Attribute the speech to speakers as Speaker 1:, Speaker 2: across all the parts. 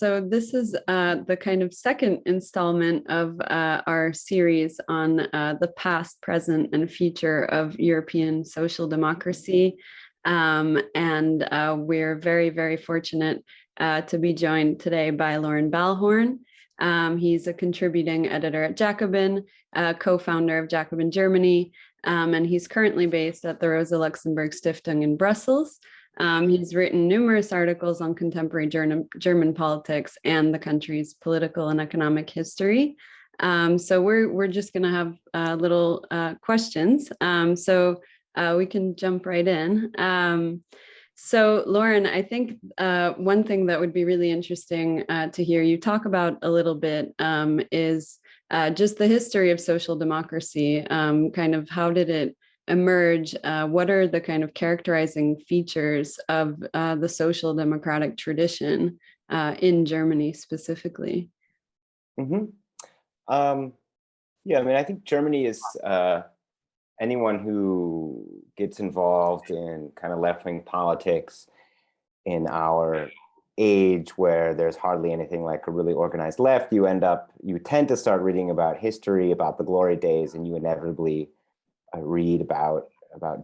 Speaker 1: So this is the kind of second installment of our series on the past, present, and future of European social democracy. And we're very, very fortunate to be joined today by Loren Balhorn. He's a contributing editor at Jacobin, co-founder of Jacobin Germany, and he's currently based at the Rosa Luxemburg Stiftung in Brussels. He's written numerous articles on contemporary German politics and the country's political and economic history. So we're just going to have little questions. So we can jump right in. So Loren, I think one thing that would be really interesting to hear you talk about a little bit is just the history of social democracy. Kind of how did it emerge? What are the kind of characterizing features of the social democratic tradition in Germany specifically?
Speaker 2: Mm-hmm. Yeah, I mean, I think Germany is anyone who gets involved in kind of left-wing politics in our age where there's hardly anything like a really organized left, you tend to start reading about history, about the glory days, and you inevitably read about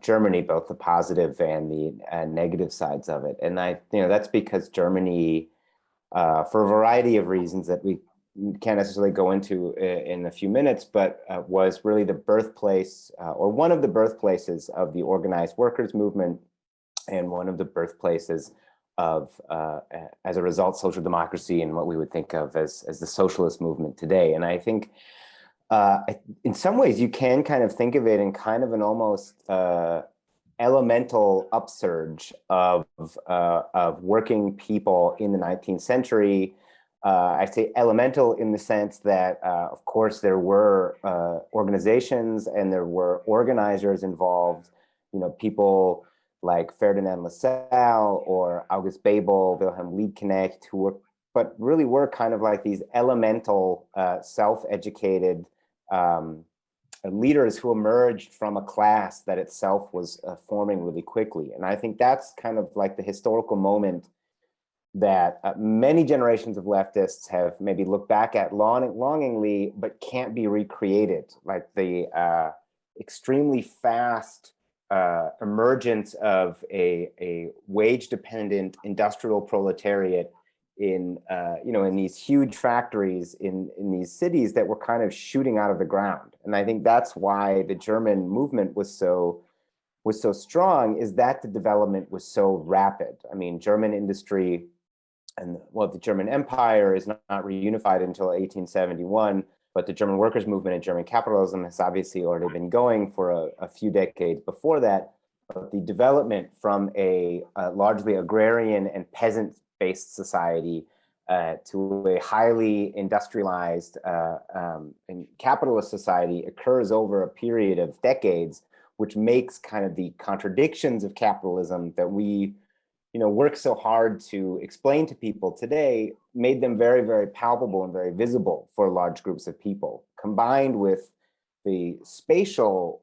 Speaker 2: Germany, both the positive and the negative sides of it. And that's because Germany, for a variety of reasons that we can't necessarily go into in a few minutes, but was really the birthplace or one of the birthplaces of the organized workers movement, and one of the birthplaces of, as a result, social democracy and what we would think of as the socialist movement today. And I think in some ways you can kind of think of it in kind of an almost elemental upsurge of working people in the 19th century. I say elemental in the sense that, of course, there were organizations and there were organizers involved, people like Ferdinand Lassalle or August Bebel, Wilhelm Liebknecht, but really were kind of like these elemental, self-educated leaders who emerged from a class that itself was forming really quickly. And I think that's kind of like the historical moment that many generations of leftists have maybe looked back at longingly, but can't be recreated. Like the extremely fast emergence of a wage-dependent industrial proletariat in these huge factories in these cities that were kind of shooting out of the ground. And I think that's why the German movement was so strong, is that the development was so rapid. I mean, German industry and the German Empire is not reunified until 1871, but the German workers' movement and German capitalism has obviously already been going for a few decades before that. But the development from a largely agrarian and peasant-based society to a highly industrialized and capitalist society occurs over a period of decades, which makes kind of the contradictions of capitalism that we work so hard to explain to people today, made them very, very palpable and very visible for large groups of people, combined with the spatial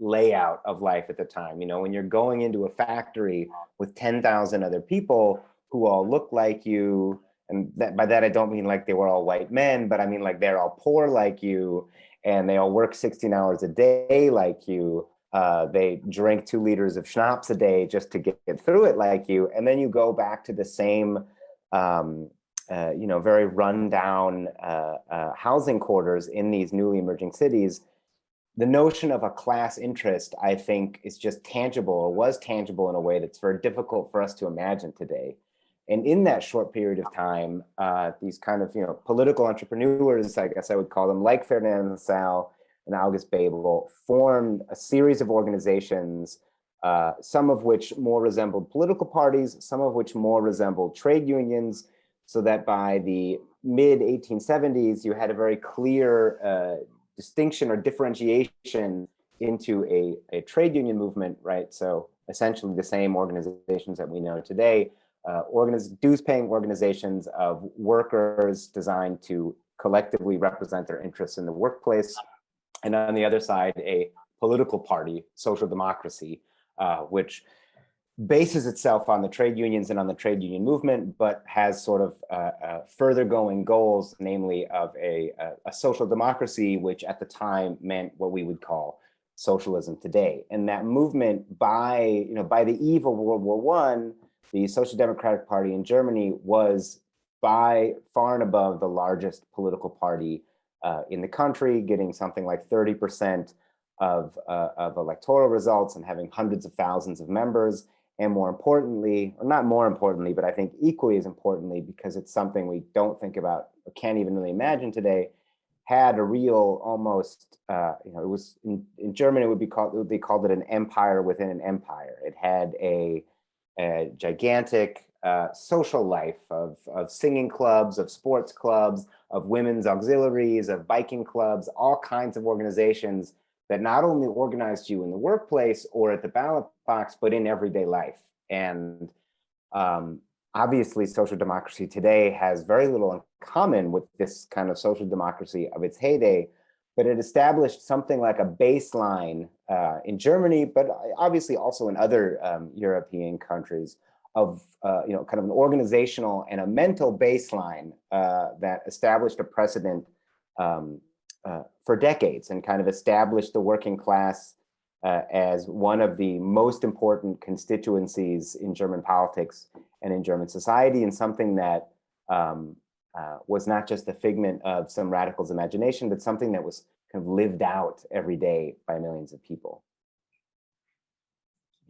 Speaker 2: layout of life at the time. When you're going into a factory with 10,000 other people who all look like you, and by that I don't mean like they were all white men, but I mean like they're all poor like you, and they all work 16 hours a day like you. They drink 2 liters of schnapps a day just to get through it like you. And then you go back to the same, very rundown housing quarters in these newly emerging cities. The notion of a class interest, I think, is just tangible, or was tangible in a way that's very difficult for us to imagine today. And in that short period of time, these kind of, political entrepreneurs, I guess I would call them, like Ferdinand Lassalle and August Bebel, formed a series of organizations, some of which more resembled political parties, some of which more resembled trade unions, so that by the mid-1870s, you had a very clear distinction or differentiation into a trade union movement, right? So essentially the same organizations that we know today, dues-paying organizations of workers designed to collectively represent their interests in the workplace. And on the other side, a political party, social democracy, which bases itself on the trade unions and on the trade union movement, but has sort of further going goals, namely of a social democracy, which at the time meant what we would call socialism today. And that movement, by the eve of World War I, the Social Democratic Party in Germany was by far and above the largest political party in the country, getting something like 30% of electoral results and having hundreds of thousands of members. And more importantly, or not more importantly, but I think equally as importantly, because it's something we don't think about or can't even really imagine today, had a real almost, it was in German, they called it an empire within an empire. It had a gigantic social life of singing clubs, of sports clubs, of women's auxiliaries, of biking clubs, all kinds of organizations that not only organized you in the workplace or at the ballot box, but in everyday life. And obviously, social democracy today has very little in common with this kind of social democracy of its heyday, but it established something like a baseline in Germany, but obviously also in other European countries of kind of an organizational and a mental baseline that established a precedent for decades and kind of established the working class as one of the most important constituencies in German politics and in German society, and something that was not just the figment of some radical's imagination, but something that was kind of lived out every day by millions of people.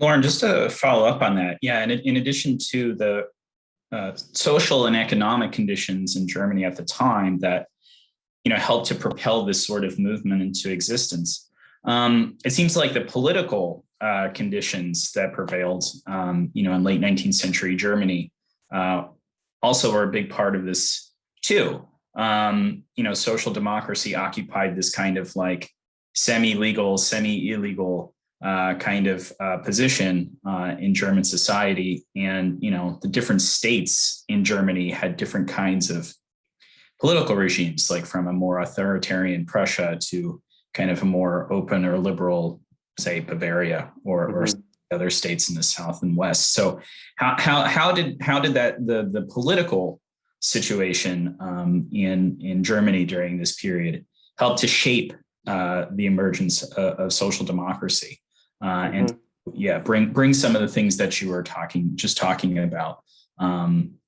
Speaker 3: Loren, just to follow up on that, yeah, and in addition to the social and economic conditions in Germany at the time that helped to propel this sort of movement into existence, it seems like the political conditions that prevailed, in late 19th century Germany, also were a big part of this too. Social democracy occupied this kind of like semi-legal, semi-illegal kind of position in German society, and the different states in Germany had different kinds of political regimes, like from a more authoritarian Prussia to kind of a more open or liberal, say, Bavaria or other states in the South and West. So how did that the political situation in Germany during this period help to shape the emergence of social democracy and bring some of the things that you were talking about,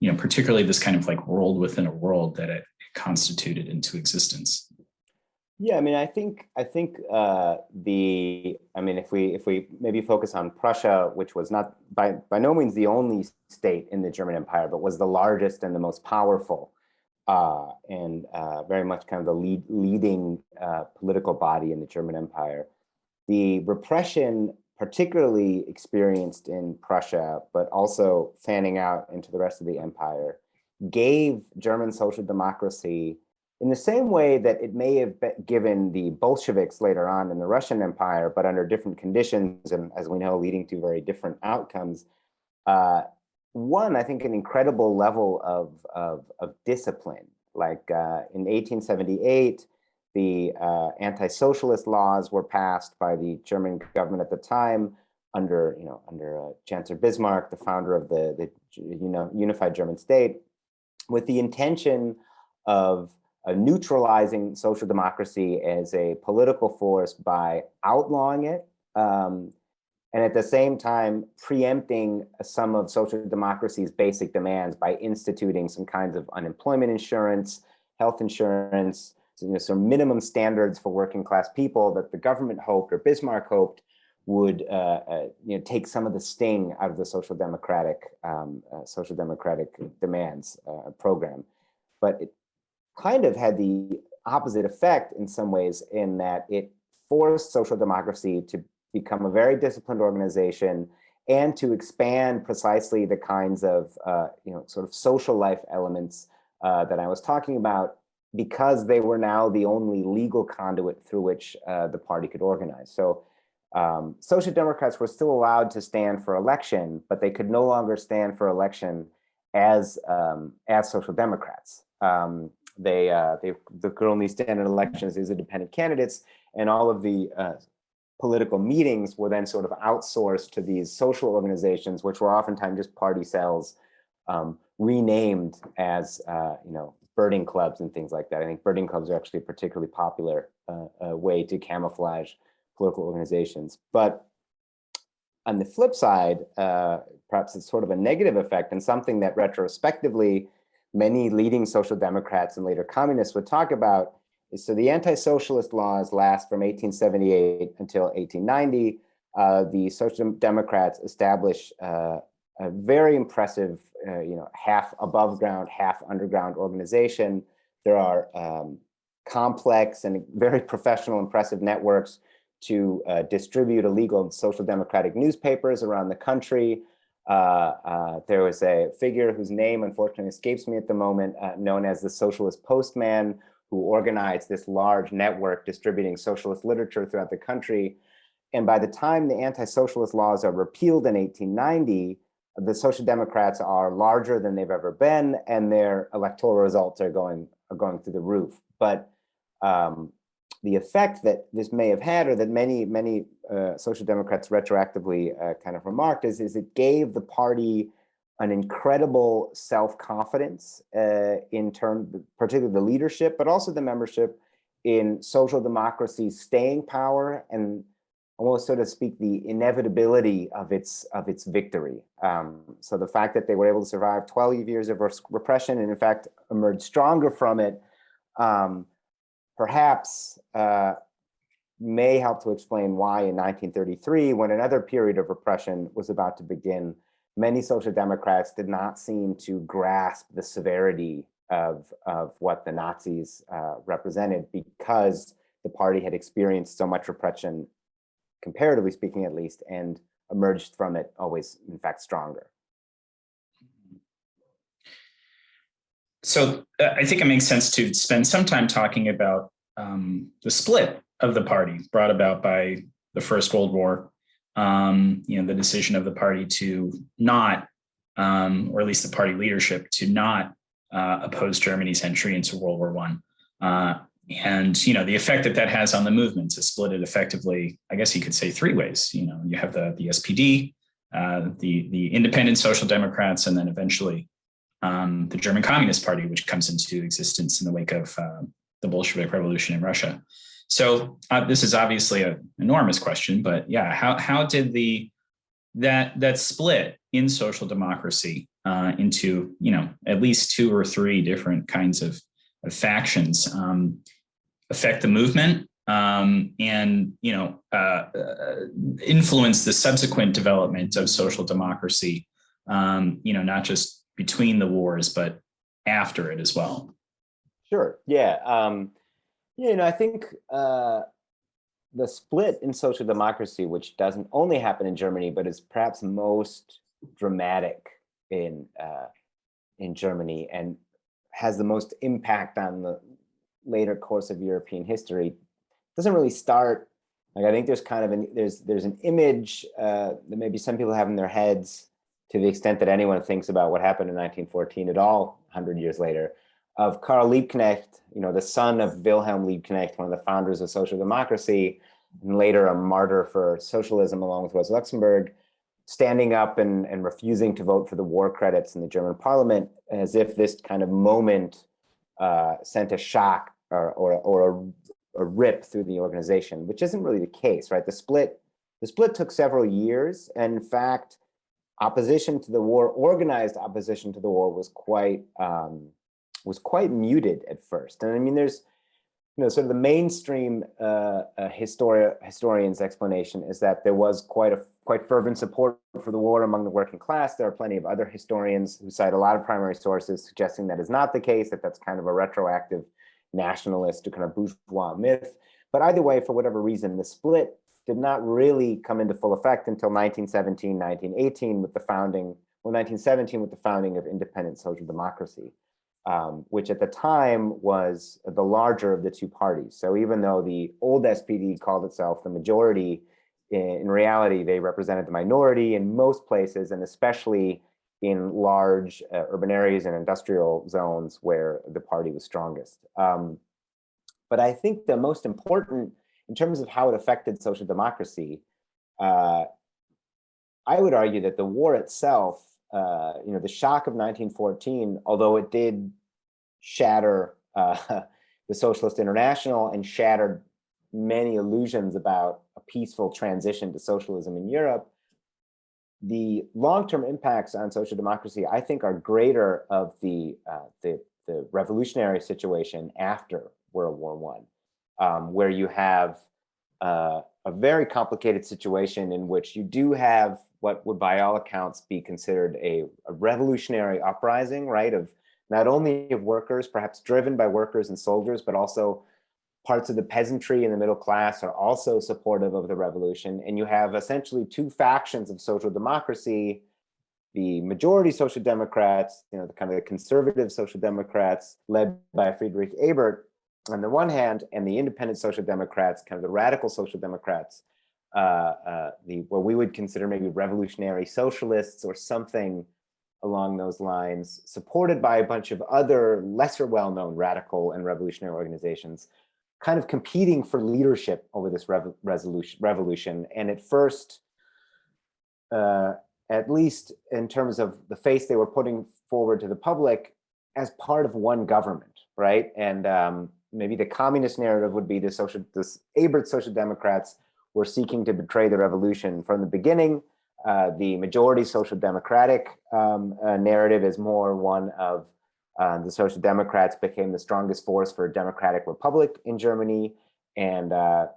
Speaker 3: particularly this kind of like world within a world that it constituted into existence?
Speaker 2: Yeah, I mean, I think if we maybe focus on Prussia, which was not by no means the only state in the German Empire, but was the largest and the most powerful, and very much kind of the leading political body in the German Empire. The repression, particularly experienced in Prussia, but also fanning out into the rest of the empire, gave German social democracy, in the same way that it may have given the Bolsheviks later on in the Russian Empire, but under different conditions, and as we know, leading to very different outcomes. One, I think, an incredible level of discipline. Like in 1878, the anti-socialist laws were passed by the German government at the time, under Chancellor Bismarck, the founder of the unified German state, with the intention of neutralizing social democracy as a political force by outlawing it, and at the same time preempting some of social democracy's basic demands by instituting some kinds of unemployment insurance, health insurance, some minimum standards for working class people that the government hoped, or Bismarck hoped, would take some of the sting out of the social democratic demands program. But it kind of had the opposite effect in some ways, in that it forced social democracy to become a very disciplined organization and to expand precisely the kinds of sort of social life elements that I was talking about, because they were now the only legal conduit through which the party could organize. So Social Democrats were still allowed to stand for election, but they could no longer stand for election as Social Democrats. They could only stand in elections as independent candidates, and all of the political meetings were then sort of outsourced to these social organizations, which were oftentimes just party cells, renamed as birding clubs and things like that. I think birding clubs are actually a particularly popular way to camouflage political organizations. But on the flip side, perhaps it's sort of a negative effect, and something that retrospectively many leading social democrats and later communists would talk about is, so the anti-socialist laws last from 1878 until 1890. The social democrats establish a very impressive, half above ground, half underground organization. There are complex and very professional, impressive networks to distribute illegal social democratic newspapers around the country. There was a figure whose name unfortunately escapes me at the moment, known as the Socialist Postman, who organized this large network distributing socialist literature throughout the country. And by the time the anti-socialist laws are repealed in 1890, the Social Democrats are larger than they've ever been, and their electoral results are going through the roof. But the effect that this may have had, or that many social democrats retroactively kind of remarked, is it gave the party an incredible self-confidence in terms, particularly the leadership, but also the membership, in social democracy's staying power and almost, so to speak, the inevitability of its victory. So the fact that they were able to survive 12 years of repression and in fact emerge stronger from it, perhaps may help to explain why in 1933, when another period of repression was about to begin, many social democrats did not seem to grasp the severity of what the Nazis represented, because the party had experienced so much repression, comparatively speaking at least, and emerged from it always, in fact, stronger.
Speaker 3: So I think it makes sense to spend some time talking about the split of the party brought about by the First World War. The decision of the party to not, or at least the party leadership, to not oppose Germany's entry into World War I. And the effect that has on the movement, to split it effectively, I guess you could say three ways. You have the SPD, the Independent Social Democrats, and then eventually the German Communist Party, which comes into existence in the wake of the Bolshevik Revolution in Russia. So this is obviously an enormous question, but yeah, how did that split in social democracy into at least two or three different kinds of factions affect the movement, and influence the subsequent development of social democracy, not just between the wars, but after it as well?
Speaker 2: Sure. Yeah. I think the split in social democracy, which doesn't only happen in Germany, but is perhaps most dramatic in Germany and has the most impact on the later course of European history, doesn't really start. I think there's kind of there's an image that maybe some people have in their heads, to the extent that anyone thinks about what happened in 1914 at all, 100 years later, of Karl Liebknecht, the son of Wilhelm Liebknecht, one of the founders of social democracy, and later a martyr for socialism along with Rosa Luxemburg, standing up and refusing to vote for the war credits in the German parliament, as if this kind of moment sent a shock or a rip through the organization, which isn't really the case, right? The split took several years, and in fact, opposition to the war, organized opposition to the war, was quite muted at first. And I mean, there's sort of the mainstream historian's explanation is that there was quite fervent support for the war among the working class. There are plenty of other historians who cite a lot of primary sources suggesting that is not the case, that that's kind of a retroactive nationalist or kind of bourgeois myth. But either way, for whatever reason, the split did not really come into full effect until 1917, 1918 with the founding, 1917 with the founding of Independent Social Democracy, which at the time was the larger of the two parties. So even though the old SPD called itself the majority, in reality, they represented the minority in most places, and especially in large urban areas and industrial zones where the party was strongest. But I think the most important in terms of how it affected social democracy, I would argue that the war itself, the shock of 1914, although it did shatter the Socialist International and shattered many illusions about a peaceful transition to socialism in Europe, the long-term impacts on social democracy, I think, are greater of the revolutionary situation after World War I, where you have a very complicated situation in which you do have what would by all accounts be considered a revolutionary uprising, right, of not only of workers, perhaps driven by workers and soldiers, but also parts of the peasantry and the middle class are also supportive of the revolution. And you have essentially two factions of social democracy: the majority social democrats, the kind of the conservative social democrats led by Friedrich Ebert on the one hand, and the independent social democrats, kind of the radical social democrats, what we would consider maybe revolutionary socialists or something along those lines, supported by a bunch of other lesser well-known radical and revolutionary organizations, kind of competing for leadership over this revolution. And at first, at least in terms of the face they were putting forward to the public, as part of one government, right? And maybe the communist narrative would be this Ebert social democrats were seeking to betray the revolution from the beginning. The majority social democratic narrative is more one of the social democrats became the strongest force for a democratic republic in Germany, and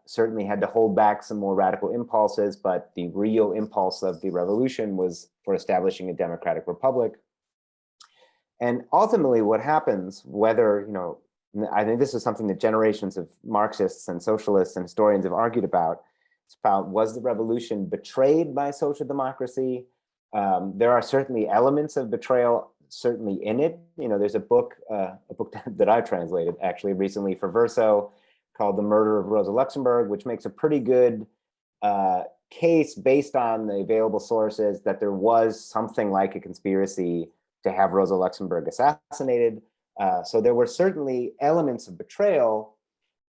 Speaker 2: certainly had to hold back some more radical impulses, but the real impulse of the revolution was for establishing a democratic republic. And ultimately what happens, whether, I think this is something that generations of Marxists and socialists and historians have argued about, was the revolution betrayed by social democracy? There are certainly elements of betrayal certainly in it. There's a book that I translated actually recently for Verso called The Murder of Rosa Luxemburg, which makes a pretty good case based on the available sources that there was something like a conspiracy to have Rosa Luxemburg assassinated. So there were certainly elements of betrayal.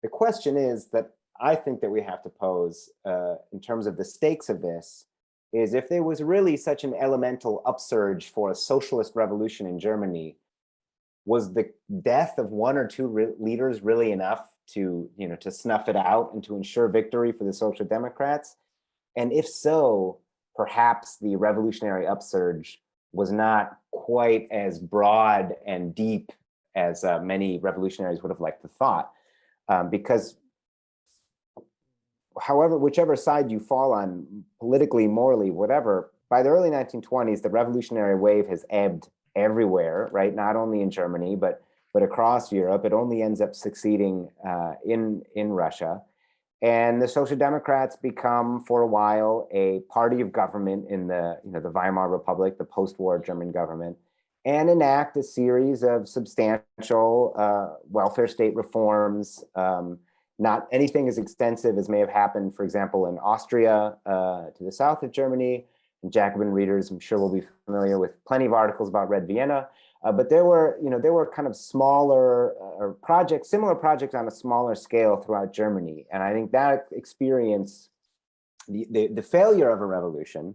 Speaker 2: The question is that I think that we have to pose in terms of the stakes of this is, if there was really such an elemental upsurge for a socialist revolution in Germany, was the death of one or two leaders really enough to snuff it out and to ensure victory for the Social Democrats? And if so, perhaps the revolutionary upsurge was not quite as broad and deep as many revolutionaries would have liked to thought, because whichever side you fall on, politically, morally, whatever, by the early 1920s, the revolutionary wave has ebbed everywhere, right? Not only in Germany, but across Europe. It only ends up succeeding in Russia. And the Social Democrats become, for a while, a party of government in the Weimar Republic, the post-war German government, and enact a series of substantial welfare state reforms. Not anything as extensive as may have happened, for example, in Austria to the south of Germany. And Jacobin readers, I'm sure, will be familiar with plenty of articles about Red Vienna. But there were kind of smaller projects, similar projects on a smaller scale throughout Germany. And I think that experience, the failure of a revolution,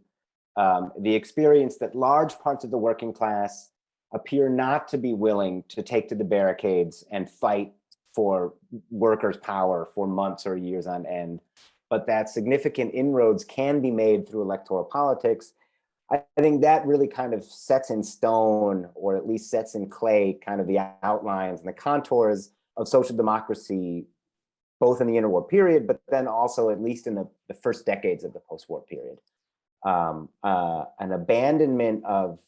Speaker 2: the experience that large parts of the working class appear not to be willing to take to the barricades and fight for workers' power for months or years on end, but that significant inroads can be made through electoral politics. I think that really kind of sets in stone, or at least sets in clay, kind of the outlines and the contours of social democracy, both in the interwar period, but then also at least in the first decades of the post-war period. An abandonment of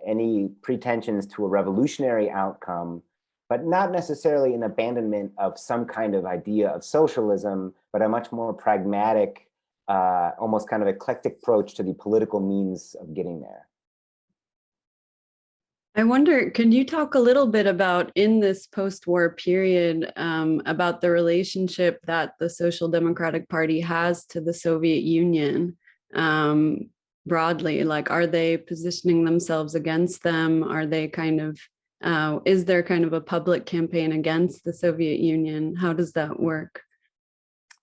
Speaker 2: any pretensions to a revolutionary outcome, but not necessarily an abandonment of some kind of idea of socialism, but a much more pragmatic, almost kind of eclectic approach to the political means of getting there.
Speaker 1: I wonder, can you talk a little bit about, in this post-war period, about the relationship that the Social Democratic Party has to the Soviet Union broadly? Like, are they positioning themselves against them? Are they kind of, is there kind of a public campaign against the Soviet Union? How does that work?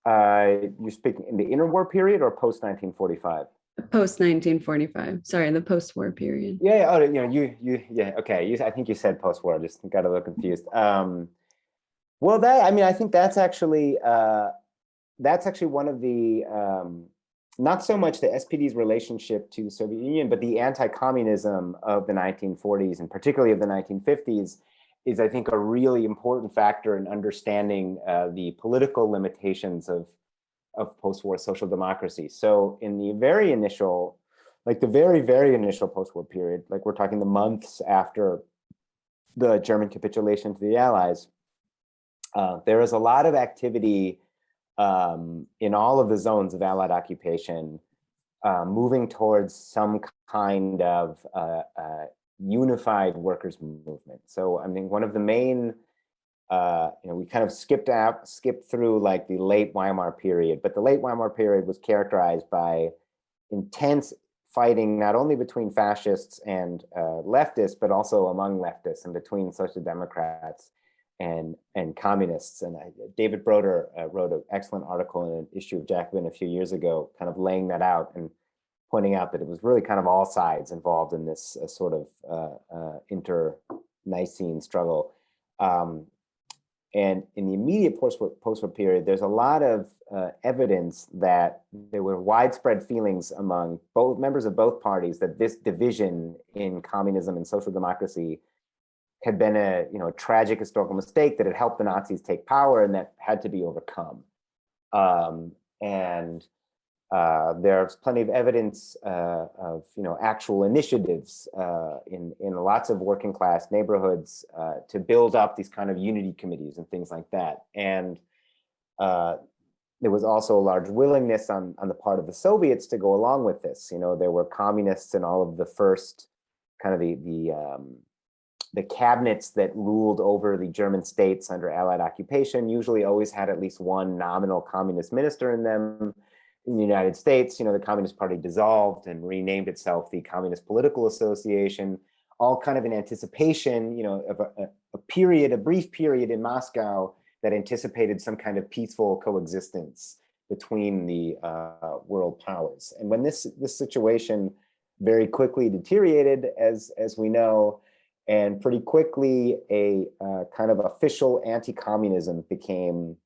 Speaker 2: You're speaking in the interwar period or post 1945?
Speaker 1: Post 1945. Sorry, the post-war period.
Speaker 2: Yeah. Oh, yeah. Okay. I think you said post-war. Just got a little confused. Well, I think that's actually one of the not so much the SPD's relationship to the Soviet Union, but the anti-communism of the 1940s and particularly of the 1950s is, I think, a really important factor in understanding the political limitations of post-war social democracy. So in the very initial, like the very, very initial post-war period, like we're talking the months after the German capitulation to the Allies, there is a lot of activity in all of the zones of Allied occupation, moving towards some kind of unified workers' movement. So, I mean, one of the main, we kind of skipped through like the late Weimar period, but the late Weimar period was characterized by intense fighting, not only between fascists and leftists, but also among leftists and between social democrats and communists. And David Broder wrote an excellent article in an issue of Jacobin a few years ago, kind of laying that out and pointing out that it was really kind of all sides involved in this sort of inter-Nicene struggle. And in the immediate post-war period, there's a lot of evidence that there were widespread feelings among both members of both parties that this division in communism and social democracy had been a tragic historical mistake that had helped the Nazis take power and that had to be overcome. There's plenty of evidence of actual initiatives in lots of working class neighborhoods to build up these kind of unity committees and things like that. And there was also a large willingness on the part of the Soviets to go along with this. There were communists in all of the first kind of the cabinets that ruled over the German states under Allied occupation usually always had at least one nominal communist minister in them. In the United States, the Communist Party dissolved and renamed itself the Communist Political Association, all kind of in anticipation, of a brief period in Moscow that anticipated some kind of peaceful coexistence between the world powers. And when this situation very quickly deteriorated, as we know, and pretty quickly a kind of official anti-communism became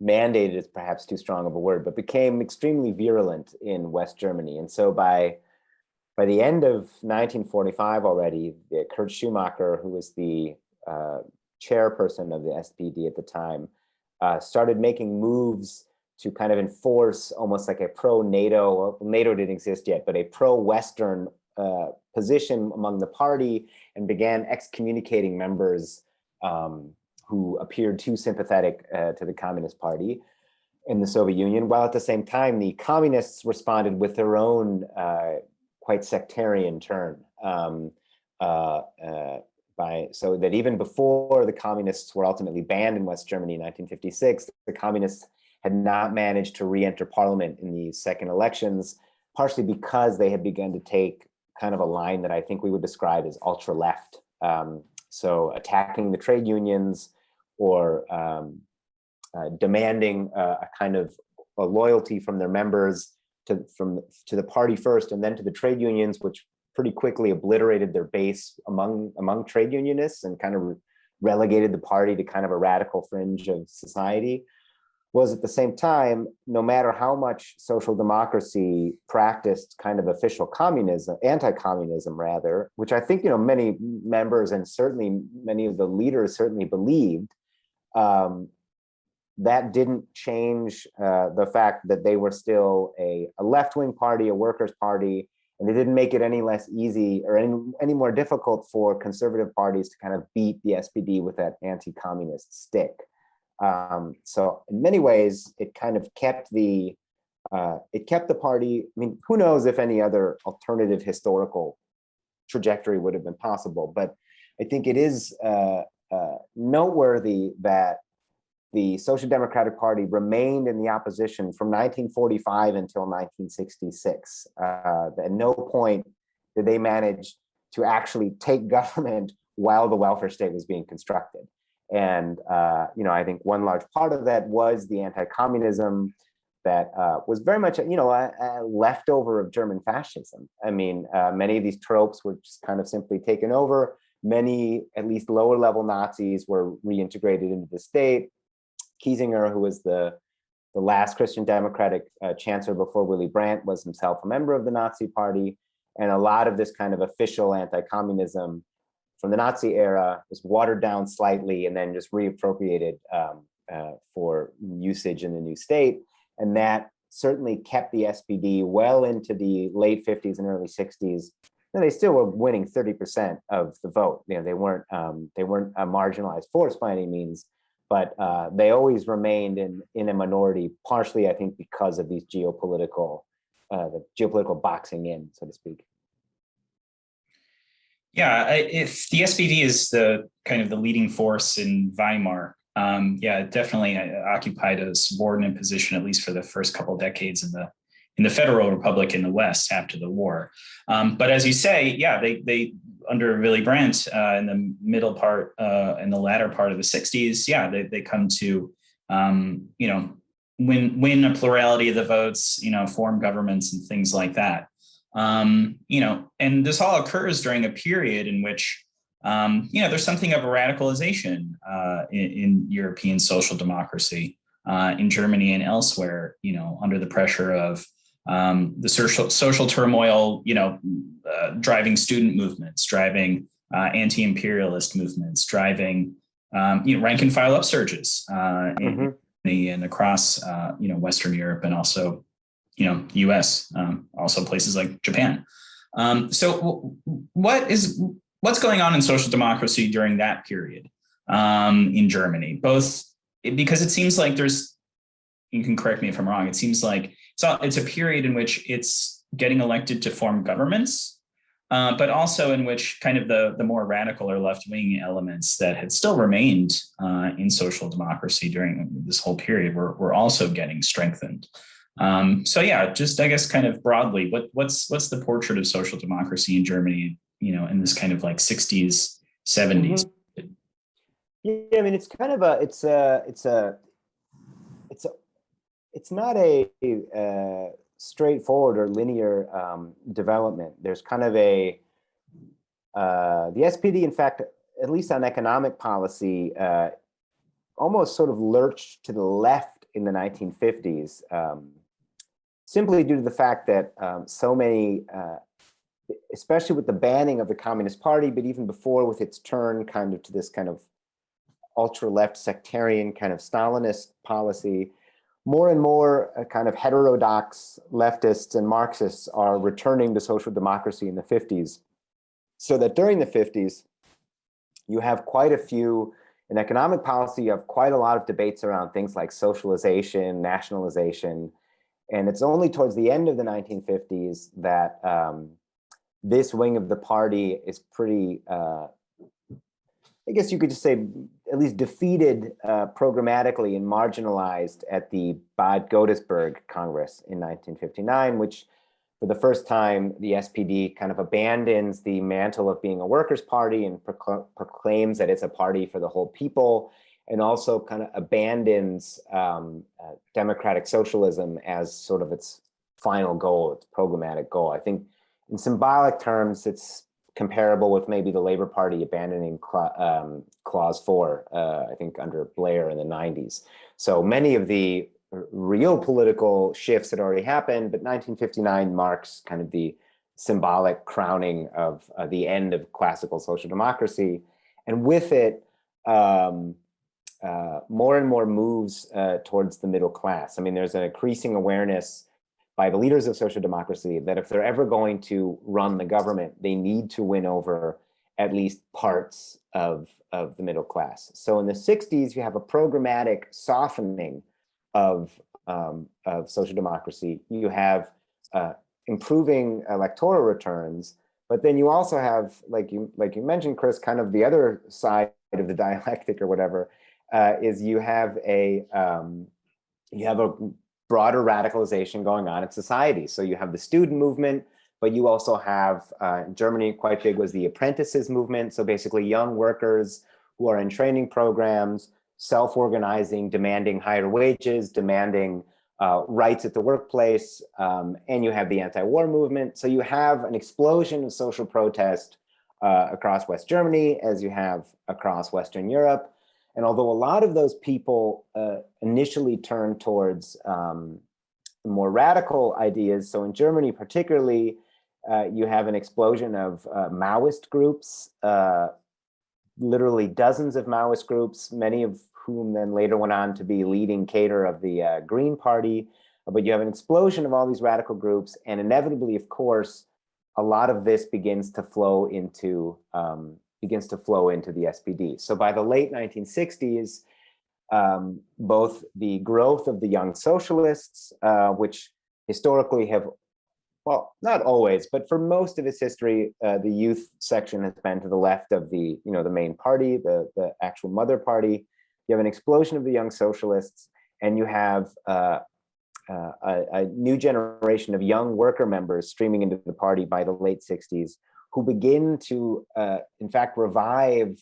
Speaker 2: mandated is perhaps too strong of a word, but became extremely virulent in West Germany. And so by the end of 1945 already, Kurt Schumacher, who was the chairperson of the SPD at the time, started making moves to kind of enforce almost like a pro-NATO, or NATO didn't exist yet, but a pro-Western position among the party, and began excommunicating members who appeared too sympathetic to the Communist Party in the Soviet Union, while at the same time the communists responded with their own quite sectarian turn. So that even before the communists were ultimately banned in West Germany in 1956, the communists had not managed to re-enter parliament in the second elections, partially because they had begun to take kind of a line that I think we would describe as ultra-left. So attacking the trade unions, or demanding a kind of a loyalty from their members to the party first, and then to the trade unions, which pretty quickly obliterated their base among trade unionists and kind of relegated the party to kind of a radical fringe of society. Was at the same time, no matter how much social democracy practiced kind of official communism, anti-communism rather, which I think many members and certainly many of the leaders certainly believed, that didn't change the fact that they were still a left-wing party, a workers' party, and it didn't make it any less easy or any more difficult for conservative parties to kind of beat the SPD with that anti-communist stick. So in many ways, it kind of kept the party. I mean, who knows if any other alternative historical trajectory would have been possible, but I think it is noteworthy that the Social Democratic Party remained in the opposition from 1945 until 1966. At no point did they manage to actually take government while the welfare state was being constructed. And, I think one large part of that was the anti-communism that was very much, a leftover of German fascism. I mean, many of these tropes were just kind of simply taken over. Many, at least lower level Nazis, were reintegrated into the state. Kiesinger, who was the last Christian Democratic chancellor before Willy Brandt, was himself a member of the Nazi Party. And a lot of this kind of official anti-communism from the Nazi era was watered down slightly and then just reappropriated for usage in the new state. And that certainly kept the SPD well into the late 50s and early 60s. And they still were winning 30% of the vote. They weren't a marginalized force by any means, but they always remained in a minority, partially, I think, because of these the geopolitical boxing in, so to speak.
Speaker 3: Yeah, if the SPD is the kind of the leading force in Weimar, it definitely occupied a subordinate position, at least for the first couple of decades in the Federal Republic in the West after the war. But as you say, they under Willy Brandt in the middle part and the latter part of the 60s, they come to win a plurality of the votes, form governments and things like that. And this all occurs during a period in which there's something of a radicalization in European social democracy, in Germany and elsewhere, under the pressure of the social turmoil, driving student movements, driving anti-imperialist movements, driving rank and file upsurges and across Western Europe and also US, also places like Japan. So what's going on in social democracy during that period in Germany? Both because it seems like you can correct me if I'm wrong, it seems like it's a period in which it's getting elected to form governments, but also in which kind of the more radical or left-wing elements that had still remained in social democracy during this whole period were also getting strengthened. Just I guess kind of broadly, what's the portrait of social democracy in Germany, in this kind of like 60s, 70s?
Speaker 2: Yeah, I mean, it's kind of it's not a straightforward or linear development. There's kind of the SPD, in fact, at least on economic policy, almost sort of lurched to the left in the 1950s, simply due to the fact that so many, especially with the banning of the Communist Party, but even before with its turn kind of to this kind of ultra-left sectarian kind of Stalinist policy, more and more kind of heterodox leftists and Marxists are returning to social democracy in the 50s. So that during the 50s, you have quite a few, in economic policy, you have quite a lot of debates around things like socialization, nationalization. And it's only towards the end of the 1950s that this wing of the party is pretty, I guess you could just say, at least defeated programmatically and marginalized at the Bad Godesberg Congress in 1959, which for the first time, the SPD kind of abandons the mantle of being a workers' party and proclaims that it's a party for the whole people, and also kind of abandons democratic socialism as sort of its final goal, its programmatic goal. I think in symbolic terms, it's comparable with maybe the Labour Party abandoning Clause 4, I think under Blair in the 90s. So many of the real political shifts had already happened, but 1959 marks kind of the symbolic crowning of the end of classical social democracy. And with it, more and more moves towards the middle class. I mean, there's an increasing awareness by the leaders of social democracy that if they're ever going to run the government, they need to win over at least parts of the middle class. So in the 60s, you have a programmatic softening of social democracy. You have improving electoral returns, but then you also have, like you mentioned, Chris, kind of the other side of the dialectic or whatever, is you have a broader radicalization going on in society. So you have the student movement, but you also have, in Germany, quite big was the apprentices movement. So basically young workers who are in training programs, self-organizing, demanding higher wages, demanding rights at the workplace, and you have the anti-war movement. So you have an explosion of social protest across West Germany, as you have across Western Europe. And although a lot of those people initially turned towards more radical ideas, so in Germany particularly, you have an explosion of Maoist groups, literally dozens of Maoist groups, many of whom then later went on to be leading cadre of the Green Party. But you have an explosion of all these radical groups, and inevitably, of course, a lot of this begins to flow into the SPD. So by the late 1960s, both the growth of the Young Socialists, which historically have, well, not always, but for most of its history, the youth section has been to the left of the main party, the actual mother party. You have an explosion of the Young Socialists, and you have a new generation of young worker members streaming into the party by the late 60s, who begin to, in fact, revive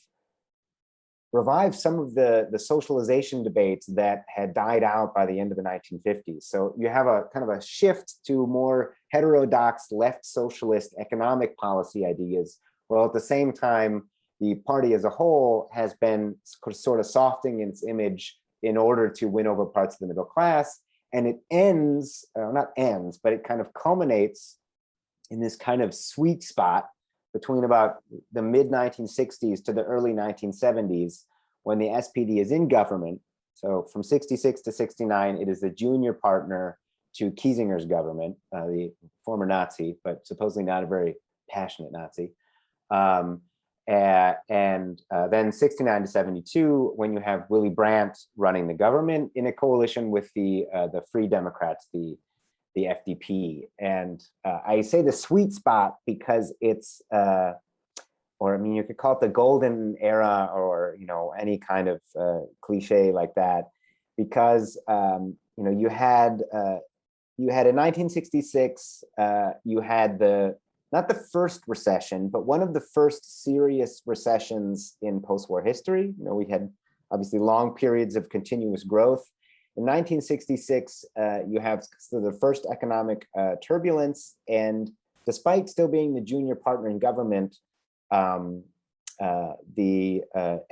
Speaker 2: some of the socialization debates that had died out by the end of the 1950s. So you have a kind of a shift to more heterodox left socialist economic policy ideas, while at the same time, the party as a whole has been sort of softening its image in order to win over parts of the middle class. And it ends, not ends, but it kind of culminates in this kind of sweet spot between about the mid-1960s to the early 1970s, when the SPD is in government. So from 66 to 69, it is the junior partner to Kiesinger's government, the former Nazi, but supposedly not a very passionate Nazi. And then 69 to 72, when you have Willy Brandt running the government in a coalition with the Free Democrats, the FDP. And I say the sweet spot because it's, or I mean, you could call it the golden era, or any kind of cliche like that, because you had in 1966, you had not the first recession, but one of the first serious recessions in post-war history. We had obviously long periods of continuous growth. In 1966, you have the first economic turbulence, and despite still being the junior partner in government, the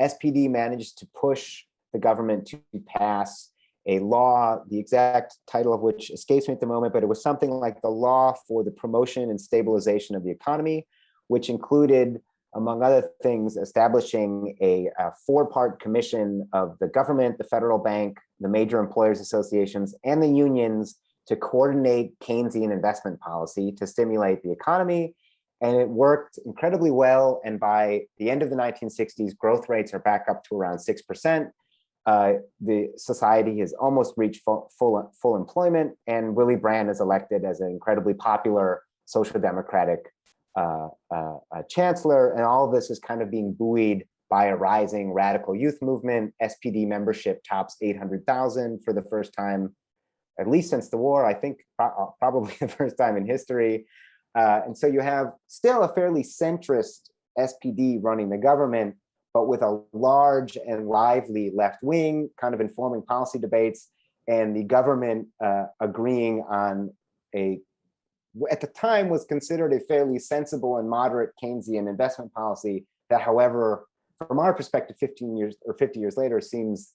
Speaker 2: SPD managed to push the government to pass a law, the exact title of which escapes me at the moment, but it was something like the Law for the Promotion and Stabilization of the Economy, which included, among other things, establishing a four-part commission of the government, the federal bank, the major employers associations, and the unions to coordinate Keynesian investment policy to stimulate the economy. And it worked incredibly well. And by the end of the 1960s, growth rates are back up to around 6%. The society has almost reached full employment, and Willy Brandt is elected as an incredibly popular social democratic chancellor. And all of this is kind of being buoyed by a rising radical youth movement. SPD membership tops 800,000 for the first time, at least since the war, I think probably the first time in history. And so you have still a fairly centrist SPD running the government, but with a large and lively left wing kind of informing policy debates, and the government agreeing on at the time was considered a fairly sensible and moderate Keynesian investment policy that, however, from our perspective, 15 years or 50 years later, seems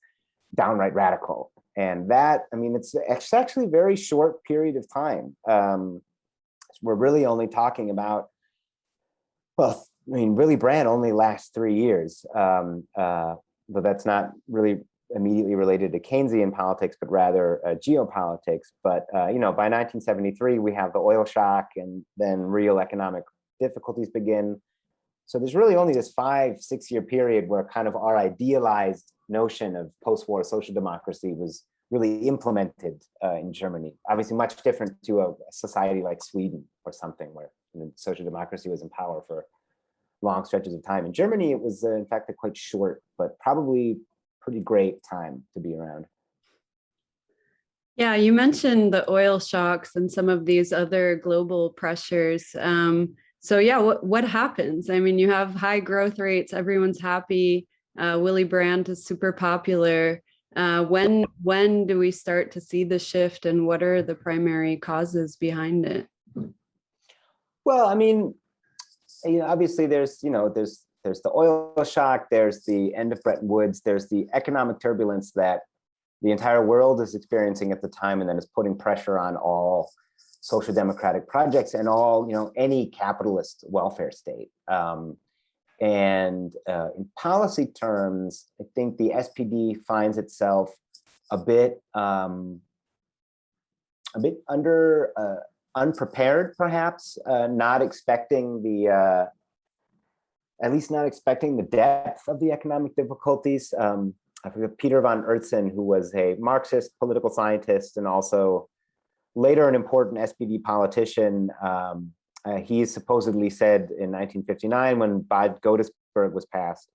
Speaker 2: downright radical. And that, I mean, it's actually a very short period of time. We're really only talking about, well, I mean, Willy Brandt only lasts 3 years, but that's not really immediately related to Keynesian politics, but rather geopolitics. But by 1973, we have the oil shock, and then real economic difficulties begin. So there's really only this 5-6 year period where kind of our idealized notion of post-war social democracy was really implemented in Germany. Obviously, much different to a society like Sweden or something, where social democracy was in power for long stretches of time. In Germany, it was in fact a quite short, but probably pretty great time to be around.
Speaker 1: Yeah, you mentioned the oil shocks and some of these other global pressures. So yeah, what happens? I mean, you have high growth rates, everyone's happy. Willy Brandt is super popular. When do we start to see the shift, and what are the primary causes behind it?
Speaker 2: Well, I mean, obviously there's the oil shock, there's the end of Bretton Woods, there's the economic turbulence that the entire world is experiencing at the time, and then is putting pressure on all social democratic projects and all, any capitalist welfare state. And in policy terms, I think the SPD finds itself a bit unprepared, perhaps, not expecting the depth of the economic difficulties. I forget, Peter von Oertzen, who was a Marxist political scientist and also later an important SPD politician. He supposedly said in 1959, when Bad Godesberg was passed,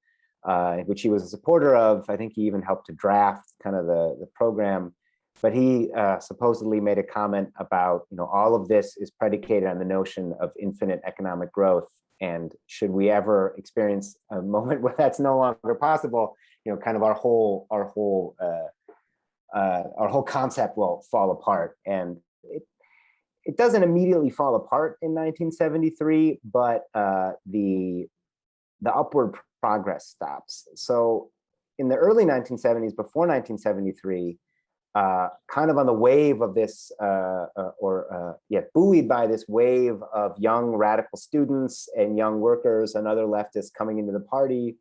Speaker 2: which he was a supporter of, I think he even helped to draft kind of the program, but he supposedly made a comment about, all of this is predicated on the notion of infinite economic growth. And should we ever experience a moment where that's no longer possible, kind of our whole concept will fall apart. And it doesn't immediately fall apart in 1973, but the upward progress stops. So in the early 1970s, before 1973, kind of on the wave of this, buoyed by this wave of young radical students and young workers and other leftists coming into the party,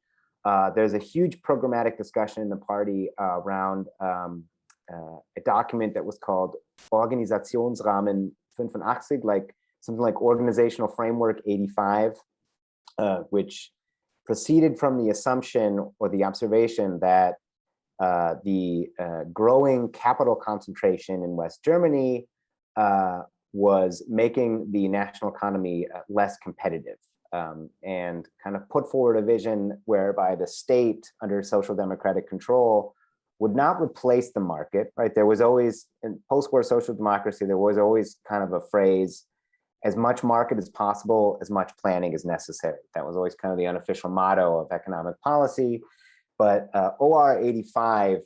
Speaker 2: there's a huge programmatic discussion in the party around a document that was called Organisationsrahmen 85, like something like Organizational Framework 85, which proceeded from the assumption or the observation that the growing capital concentration in West Germany was making the national economy less competitive, and kind of put forward a vision whereby the state under social democratic control would not replace the market, right? There was always, in post-war social democracy, there was always kind of a phrase, as much market as possible, as much planning as necessary. That was always kind of the unofficial motto of economic policy. But OR 85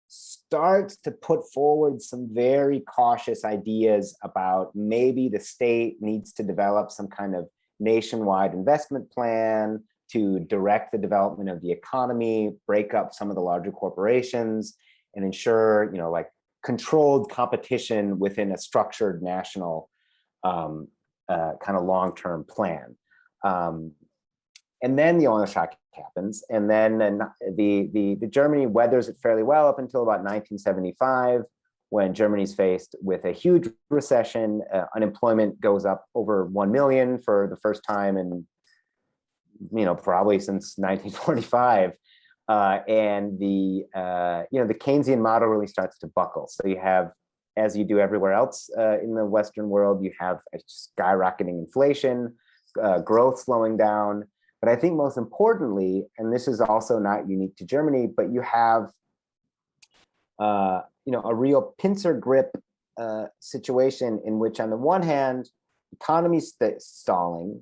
Speaker 2: starts to put forward some very cautious ideas about maybe the state needs to develop some kind of nationwide investment plan to direct the development of the economy, break up some of the larger corporations, and ensure, like controlled competition within a structured national kind of long-term plan. And then the oil shock happens, and then the Germany weathers it fairly well up until about 1975, when Germany's faced with a huge recession. Unemployment goes up over 1 million for the first time in, probably since 1945, and the Keynesian model really starts to buckle. So you have, as you do everywhere else in the Western world, you have a skyrocketing inflation, growth slowing down. But I think most importantly, and this is also not unique to Germany, but you have a real pincer grip situation in which, on the one hand, economy's stalling,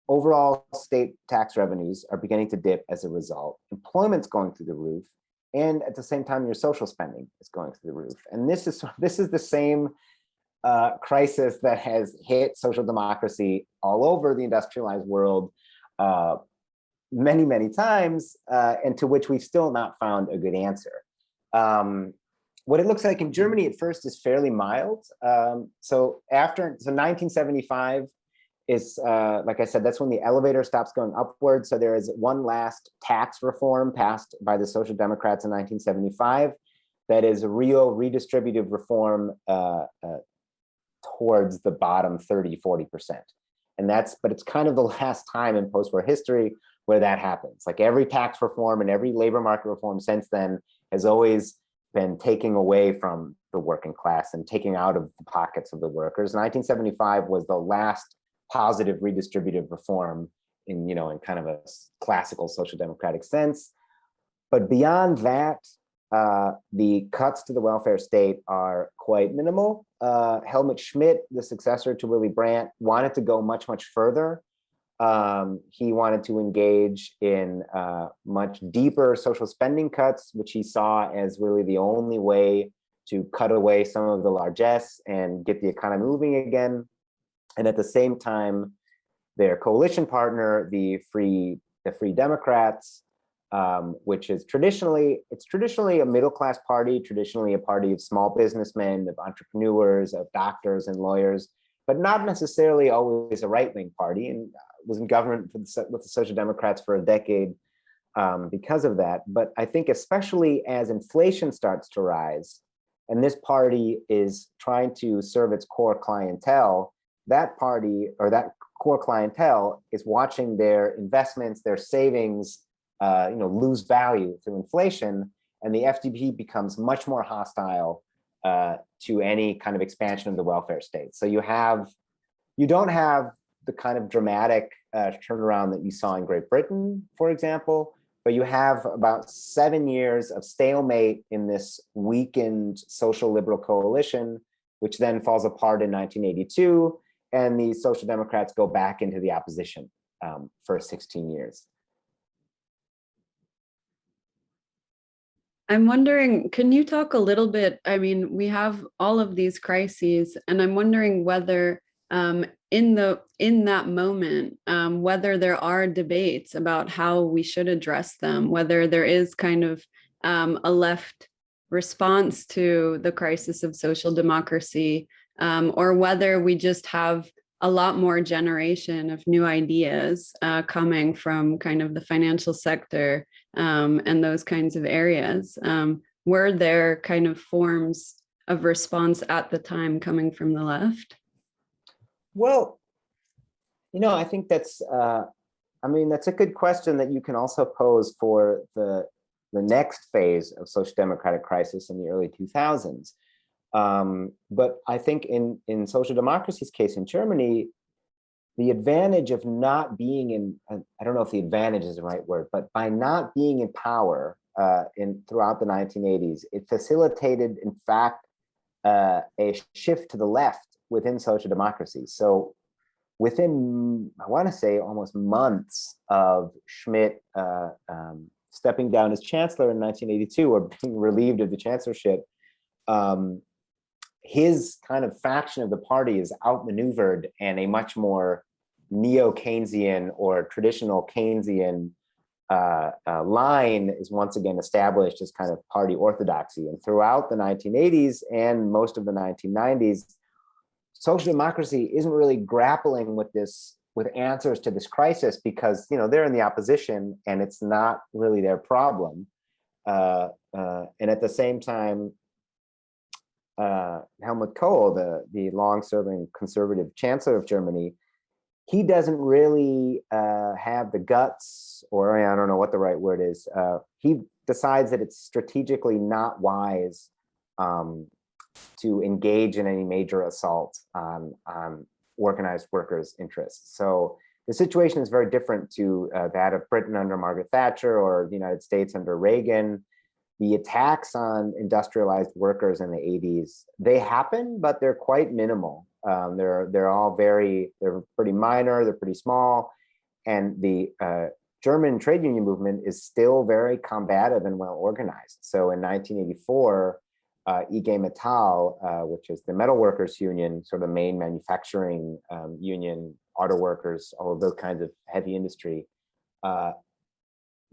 Speaker 2: overall state tax revenues are beginning to dip as a result, employment's going through the roof, and at the same time, your social spending is going through the roof. And this is the same crisis that has hit social democracy all over the industrialized world many, many times, and to which we've still not found a good answer. What it looks like in Germany at first is fairly mild. So 1975 is, like I said, that's when the elevator stops going upward. So there is one last tax reform passed by the Social Democrats in 1975. That is a real redistributive reform towards the bottom 30-40%. But it's kind of the last time in post-war history where that happens. Like every tax reform and every labor market reform since then has always been taking away from the working class and taking out of the pockets of the workers. 1975 was the last positive redistributive reform in kind of a classical social democratic sense. But beyond that, the cuts to the welfare state are quite minimal. Helmut Schmidt, the successor to Willy Brandt, wanted to go much, much further. He wanted to engage in much deeper social spending cuts, which he saw as really the only way to cut away some of the largesse and get the economy moving again. And at the same time, their coalition partner, the Free Democrats, which is traditionally a middle-class party, traditionally a party of small businessmen, of entrepreneurs, of doctors and lawyers, but not necessarily always a right-wing party, and was in government with the Social Democrats for a decade because of that. But I think especially as inflation starts to rise, and this party is trying to serve its core clientele, that party or that core clientele is watching their investments, their savings, lose value through inflation, and the FDP becomes much more hostile to any kind of expansion of the welfare state. So you don't have the kind of dramatic turnaround that you saw in Great Britain, for example, but you have about 7 years of stalemate in this weakened social liberal coalition, which then falls apart in 1982, and the Social Democrats go back into the opposition for 16 years.
Speaker 1: I'm wondering, can you talk a little bit? I mean, we have all of these crises, and I'm wondering whether in that moment, whether there are debates about how we should address them, whether there is kind of a left response to the crisis of social democracy, or whether we just have a lot more generation of new ideas coming from kind of the financial sector and those kinds of areas. Were there kind of forms of response at the time coming from the left?
Speaker 2: Well, I think that's a good question that you can also pose for the next phase of social democratic crisis in the early 2000s. But I think in social democracy's case in Germany, the advantage of not being in, I don't know if the advantage is the right word, but by not being in power throughout the 1980s, it facilitated, in fact, a shift to the left within social democracy. So within, I want to say, almost months of Schmidt stepping down as chancellor in 1982 or being relieved of the chancellorship, his kind of faction of the party is outmaneuvered, and a much more neo-Keynesian or traditional Keynesian line is once again established as kind of party orthodoxy. And throughout the 1980s and most of the 1990s, social democracy isn't really grappling with answers to this crisis because they're in the opposition and it's not really their problem. And at the same time, Helmut Kohl, the long-serving conservative chancellor of Germany, he doesn't really have the guts, or I don't know what the right word is. He decides that it's strategically not wise to engage in any major assault on organized workers' interests. So the situation is very different to that of Britain under Margaret Thatcher or the United States under Reagan. The attacks on industrialized workers in the 80s, they happen, but they're quite minimal. They're pretty minor, they're pretty small. And the German trade union movement is still very combative and well organized. So in 1984, IG Metall, which is the metal workers union, sort of main manufacturing union, auto workers, all of those kinds of heavy industry,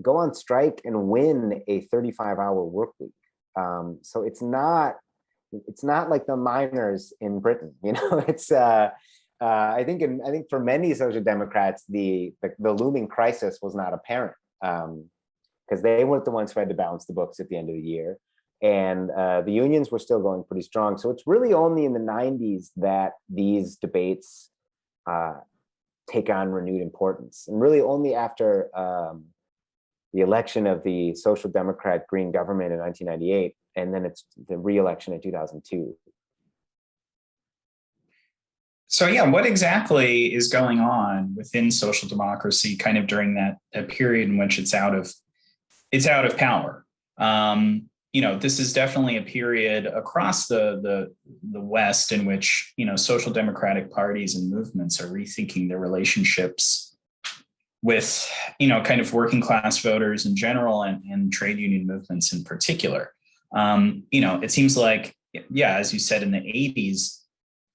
Speaker 2: go on strike and win a 35-hour work week. So it's not like the miners in Britain. It's I think for many social democrats, the looming crisis was not apparent because they weren't the ones who had to balance the books at the end of the year. And the unions were still going pretty strong. So it's really only in the 90s that these debates take on renewed importance. And really only after the election of the Social Democrat Green government in 1998, and then it's the re-election in 2002.
Speaker 3: So yeah, what exactly is going on within social democracy kind of during that period in which it's out of power? This is definitely a period across the West in which social democratic parties and movements are rethinking their relationships with, kind of working class voters in general and trade union movements in particular. It seems like, yeah, as you said in the 80s,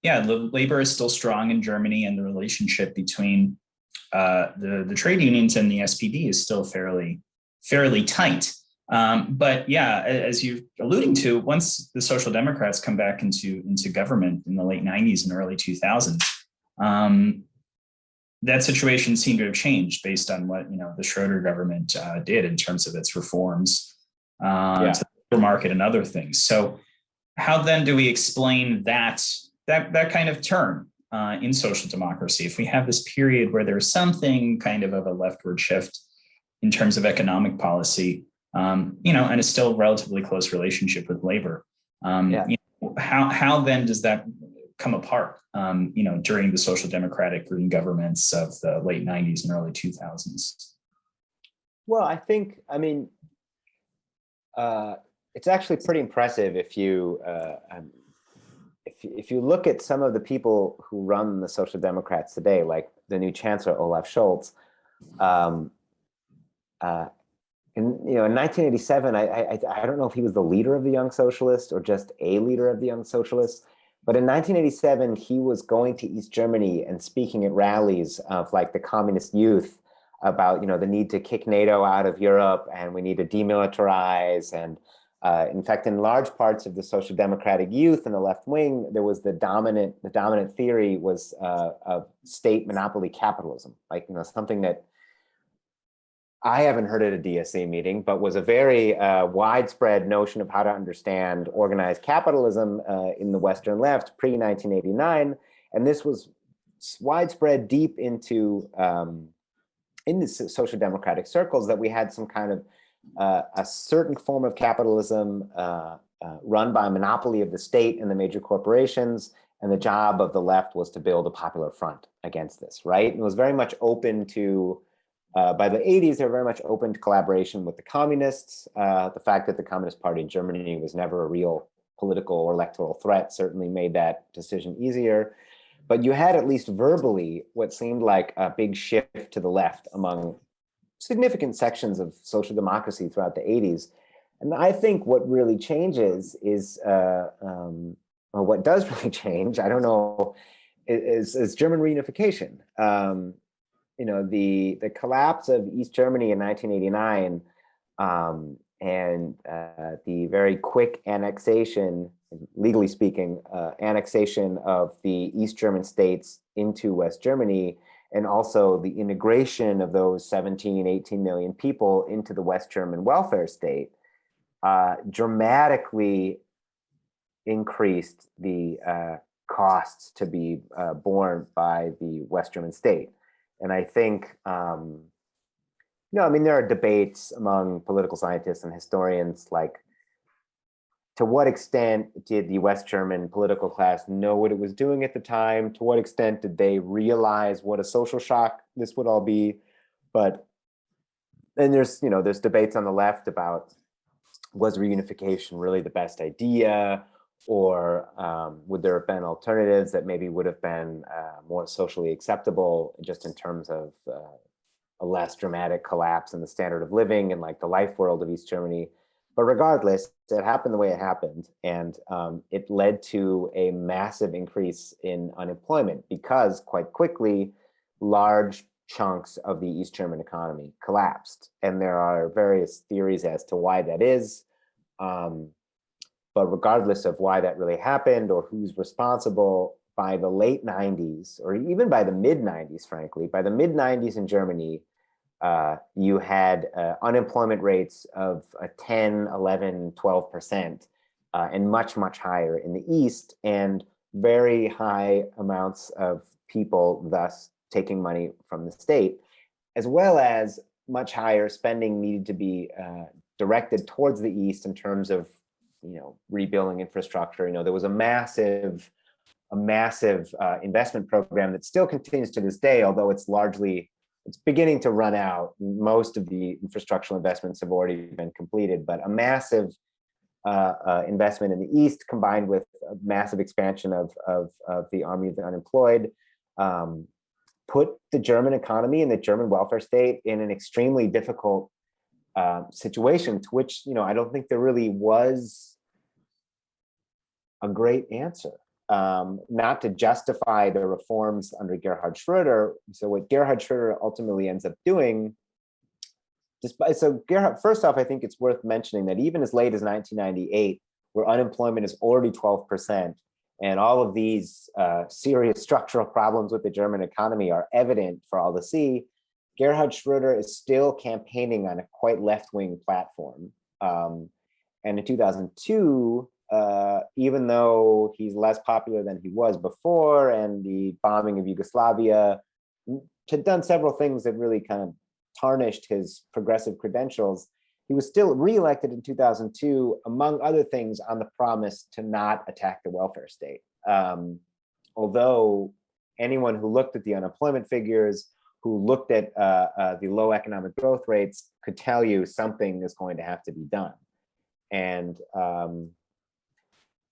Speaker 3: yeah, the labor is still strong in Germany, and the relationship between the trade unions and the SPD is still fairly tight. But yeah, as you're alluding to, once the Social Democrats come back into government in the late 90s and early 2000s, that situation seemed to have changed based on what the Schroeder government did in terms of its reforms to the labor market and other things. So how then do we explain that kind of turn in social democracy if we have this period where there's something kind of a leftward shift in terms of economic policy, and a still relatively close relationship with labor? How then does that come apart, during the social democratic green governments of the late 90s and early 2000s?
Speaker 2: Well, it's actually pretty impressive if you look at some of the people who run the Social Democrats today, like the new Chancellor Olaf Scholz. In 1987, I don't know if he was the leader of the Young Socialists or just a leader of the Young Socialists, but in 1987 he was going to East Germany and speaking at rallies of like the communist youth about the need to kick NATO out of Europe, and we need to demilitarize. And in fact, in large parts of the social democratic youth and the left wing, there was the dominant theory was of state monopoly capitalism, like something that I haven't heard at a DSA meeting, but was a very widespread notion of how to understand organized capitalism in the Western left pre-1989. And this was widespread deep into in the social democratic circles, that we had some kind of a certain form of capitalism run by a monopoly of the state and the major corporations. And the job of the left was to build a popular front against this, right? And it was very much open to, by the 80s, they were very much open to collaboration with the communists. The fact that the Communist Party in Germany was never a real political or electoral threat certainly made that decision easier. But you had, at least verbally, what seemed like a big shift to the left among significant sections of social democracy throughout the 80s. And I think what really changes is, or what does really change, I don't know, is German reunification. The collapse of East Germany in 1989 and the very quick annexation, legally speaking, annexation of the East German states into West Germany, and also the integration of those 17, 18 million people into the West German welfare state, dramatically increased the costs to be borne by the West German state. And I think, there are debates among political scientists and historians, like, to what extent did the West German political class know what it was doing at the time? To what extent did they realize what a social shock this would all be? But then there's debates on the left about, was reunification really the best idea? Or would there have been alternatives that maybe would have been more socially acceptable, just in terms of a less dramatic collapse in the standard of living and like the life world of East Germany? But regardless, it happened the way it happened, and it led to a massive increase in unemployment, because quite quickly, large chunks of the East German economy collapsed. And there are various theories as to why that is. But regardless of why that really happened or who's responsible, by the late 90s, or even by the mid 90s, frankly, by the mid 90s in Germany, you had unemployment rates of 10, 11, 12%, and much, much higher in the East, and very high amounts of people thus taking money from the state, as well as much higher spending needed to be directed towards the East in terms of rebuilding infrastructure. There was a massive investment program that still continues to this day, although it's beginning to run out. Most of the infrastructural investments have already been completed, but a massive investment in the East, combined with a massive expansion of the army of the unemployed, put the German economy and the German welfare state in an extremely difficult situation, to which, I don't think there really was a great answer. Not to justify the reforms under Gerhard Schröder. So what Gerhard Schröder ultimately ends up doing, first off, I think it's worth mentioning that even as late as 1998, where unemployment is already 12%, and all of these serious structural problems with the German economy are evident for all to see, Gerhard Schröder is still campaigning on a quite left-wing platform. And in 2002, even though he's less popular than he was before, and the bombing of Yugoslavia had done several things that really kind of tarnished his progressive credentials, he was still reelected in 2002, among other things, on the promise to not attack the welfare state. Although anyone who looked at the unemployment figures, who looked at the low economic growth rates, could tell you something is going to have to be done. And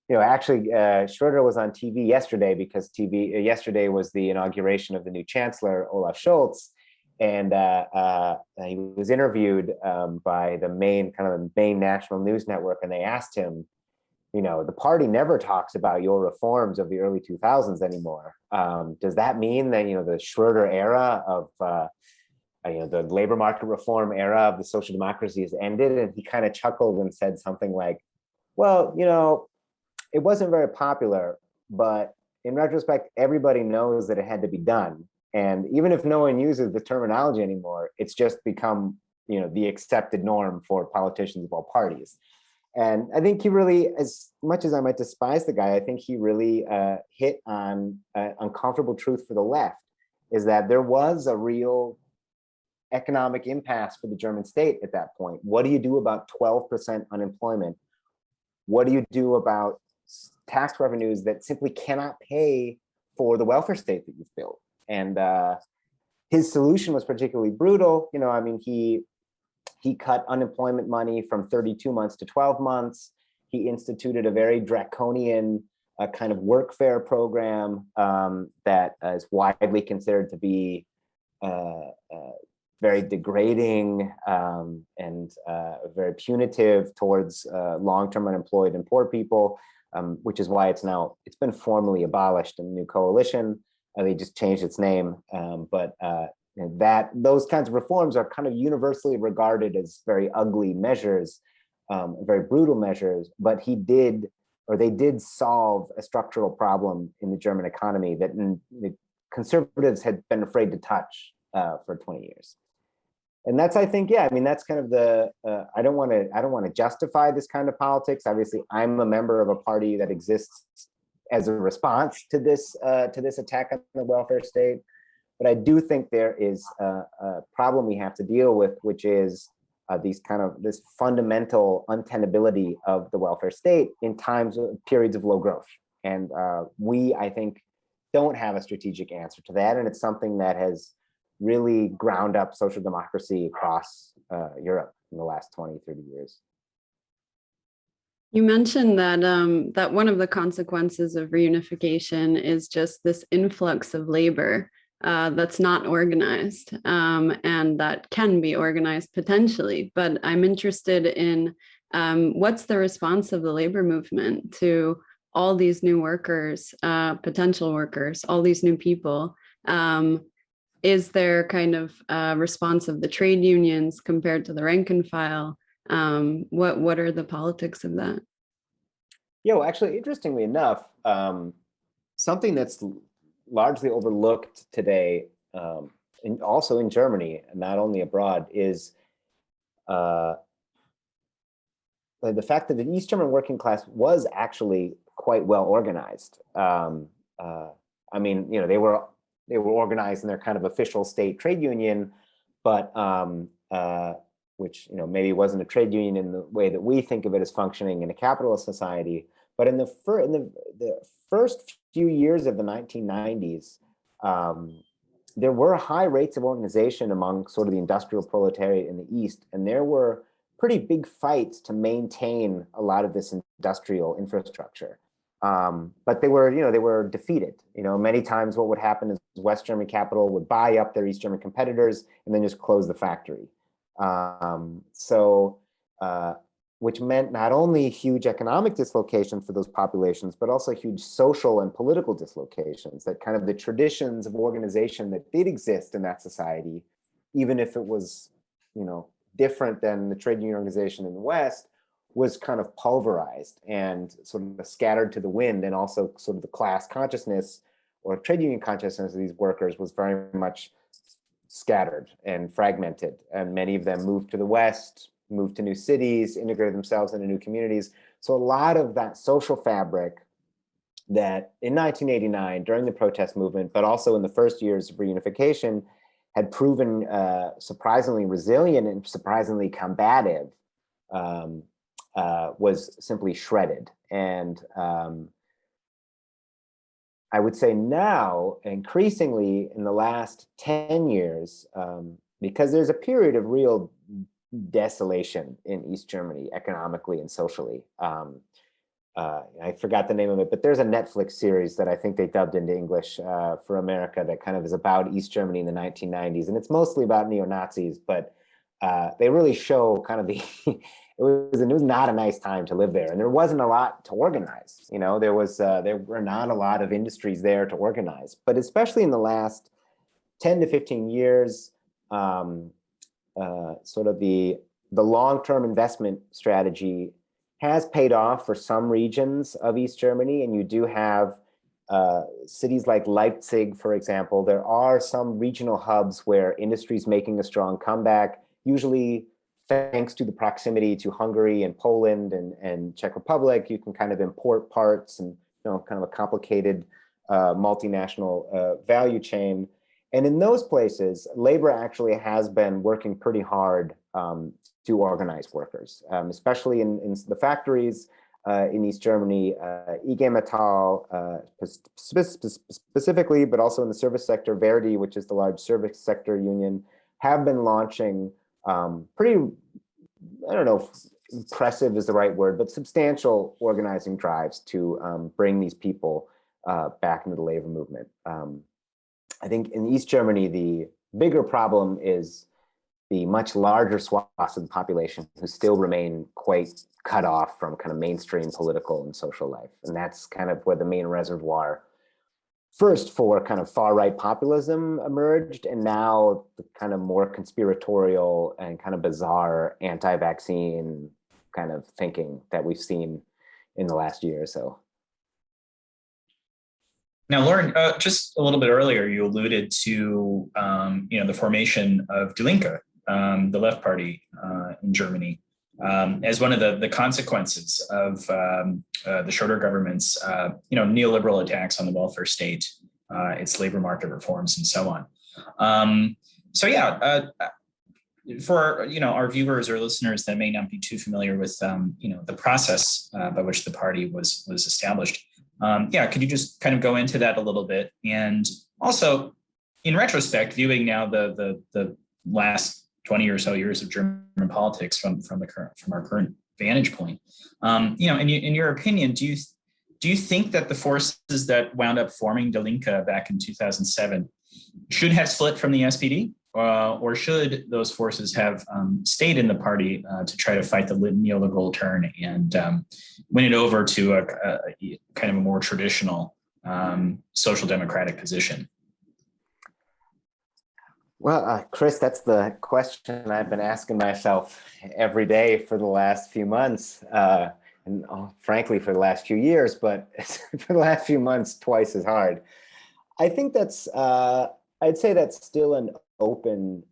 Speaker 2: actually, Schröder was on TV yesterday because yesterday was the inauguration of the new chancellor, Olaf Scholz, and he was interviewed by the main national news network, and they asked him, the party never talks about your reforms of the early 2000s anymore. Does that mean that the Schröder era of the labor market reform era of the social democracy has ended? And he kind of chuckled and said something like, well, it wasn't very popular, but in retrospect, everybody knows that it had to be done. And even if no one uses the terminology anymore, it's just become, the accepted norm for politicians of all parties. And I think he really, as much as I might despise the guy, I think he really hit on an uncomfortable truth for the left, is that there was a real economic impasse for the German state at that point. What do you do about 12% unemployment? What do you do about tax revenues that simply cannot pay for the welfare state that you've built? And his solution was particularly brutal. He cut unemployment money from 32 months to 12 months. He instituted a very draconian kind of workfare program that is widely considered to be very degrading and very punitive towards long-term unemployed and poor people, which is why it's been formally abolished in the new coalition. They just changed its name, but those kinds of reforms are kind of universally regarded as very ugly measures, very brutal measures. But they did solve a structural problem in the German economy that the conservatives had been afraid to touch for 20 years. And that's, I think, that's kind of the. I don't want to justify this kind of politics. Obviously, I'm a member of a party that exists as a response to this attack on the welfare state. But I do think there is a problem we have to deal with, which is this fundamental untenability of the welfare state in periods of low growth. And we, I think, don't have a strategic answer to that. And it's something that has really ground up social democracy across Europe in the last 20, 30 years.
Speaker 1: You mentioned that one of the consequences of reunification is just this influx of labor that's not organized and that can be organized potentially. But I'm interested in what's the response of the labor movement to all these new workers, potential workers, all these new people. Is there kind of a response of the trade unions compared to the rank and file? What are the politics of that?
Speaker 2: Actually, interestingly enough, something that's largely overlooked today, and also in Germany, not only abroad, is the fact that the East German working class was actually quite well organized. They were organized in their kind of official state trade union, but which maybe wasn't a trade union in the way that we think of it as functioning in a capitalist society. But in the first few years of the 1990s, there were high rates of organization among sort of the industrial proletariat in the East, and there were pretty big fights to maintain a lot of this industrial infrastructure. But they were defeated. Many times what would happen is West German capital would buy up their East German competitors and then just close the factory. Which meant not only huge economic dislocations for those populations, but also huge social and political dislocations, that kind of the traditions of organization that did exist in that society, even if it was, different than the trade union organization in the West, was kind of pulverized and sort of scattered to the wind. And also sort of the class consciousness or trade union consciousness of these workers was very much scattered and fragmented. And many of them moved to the West, moved to new cities, integrated themselves into new communities. So a lot of that social fabric that in 1989, during the protest movement, but also in the first years of reunification, had proven surprisingly resilient and surprisingly combative, was simply shredded. And I would say now, increasingly in the last 10 years, because there's a period of real desolation in East Germany, economically and socially. I forgot the name of it, but there's a Netflix series that I think they dubbed into English for America that kind of is about East Germany in the 1990s. And it's mostly about neo-Nazis, but they really show kind of the, it was not a nice time to live there. And there wasn't a lot to organize. There were not a lot of industries there to organize, but especially in the last 10 to 15 years, sort of the long-term investment strategy has paid off for some regions of East Germany. And you do have cities like Leipzig, for example. There are some regional hubs where industry is making a strong comeback, usually thanks to the proximity to Hungary and Poland and Czech Republic. You can kind of import parts and kind of a complicated multinational value chain. And in those places, labor actually has been working pretty hard to organize workers, especially in the factories in East Germany, IG Metall specifically, but also in the service sector, Verdi, which is the large service sector union, have been launching pretty, I don't know if impressive is the right word, but substantial organizing drives to bring these people back into the labor movement. I think in East Germany, the bigger problem is the much larger swaths of the population who still remain quite cut off from kind of mainstream political and social life. And that's kind of where the main reservoir first for kind of far-right populism emerged, and now the kind of more conspiratorial and kind of bizarre anti-vaccine kind of thinking that we've seen in the last year or so.
Speaker 3: Now, Loren, just a little bit earlier, you alluded to the formation of Die Linke, the left party in Germany, as one of the consequences of the Schroeder government's neoliberal attacks on the welfare state, its labor market reforms, and so on. For our viewers or listeners that may not be too familiar with the process by which the party was established. Could you just kind of go into that a little bit? And also, in retrospect, viewing now the last 20 or so years of German politics from our current vantage point, in your opinion, do you think that the forces that wound up forming Die Linke back in 2007 should have split from the SPD? Or should those forces have stayed in the party to try to fight the neoliberal turn and win it over to a kind of a more traditional social democratic position?
Speaker 2: Well, Chris, that's the question I've been asking myself every day for the last few months, and frankly, for the last few years, but for the last few months, twice as hard. I think that's, I'd say that's still an open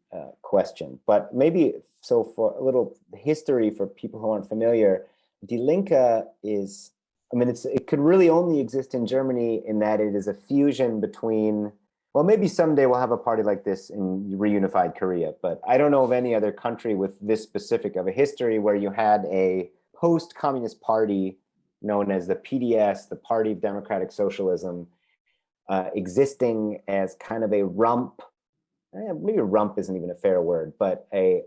Speaker 2: question, but maybe so for a little history for people who aren't familiar, Die Linke is, it could really only exist in Germany in that it is a fusion between, well, maybe someday we'll have a party like this in reunified Korea, but I don't know of any other country with this specific of a history where you had a post-communist party known as the PDS, the Party of Democratic Socialism, existing as kind of a rump, maybe rump isn't even a fair word, but a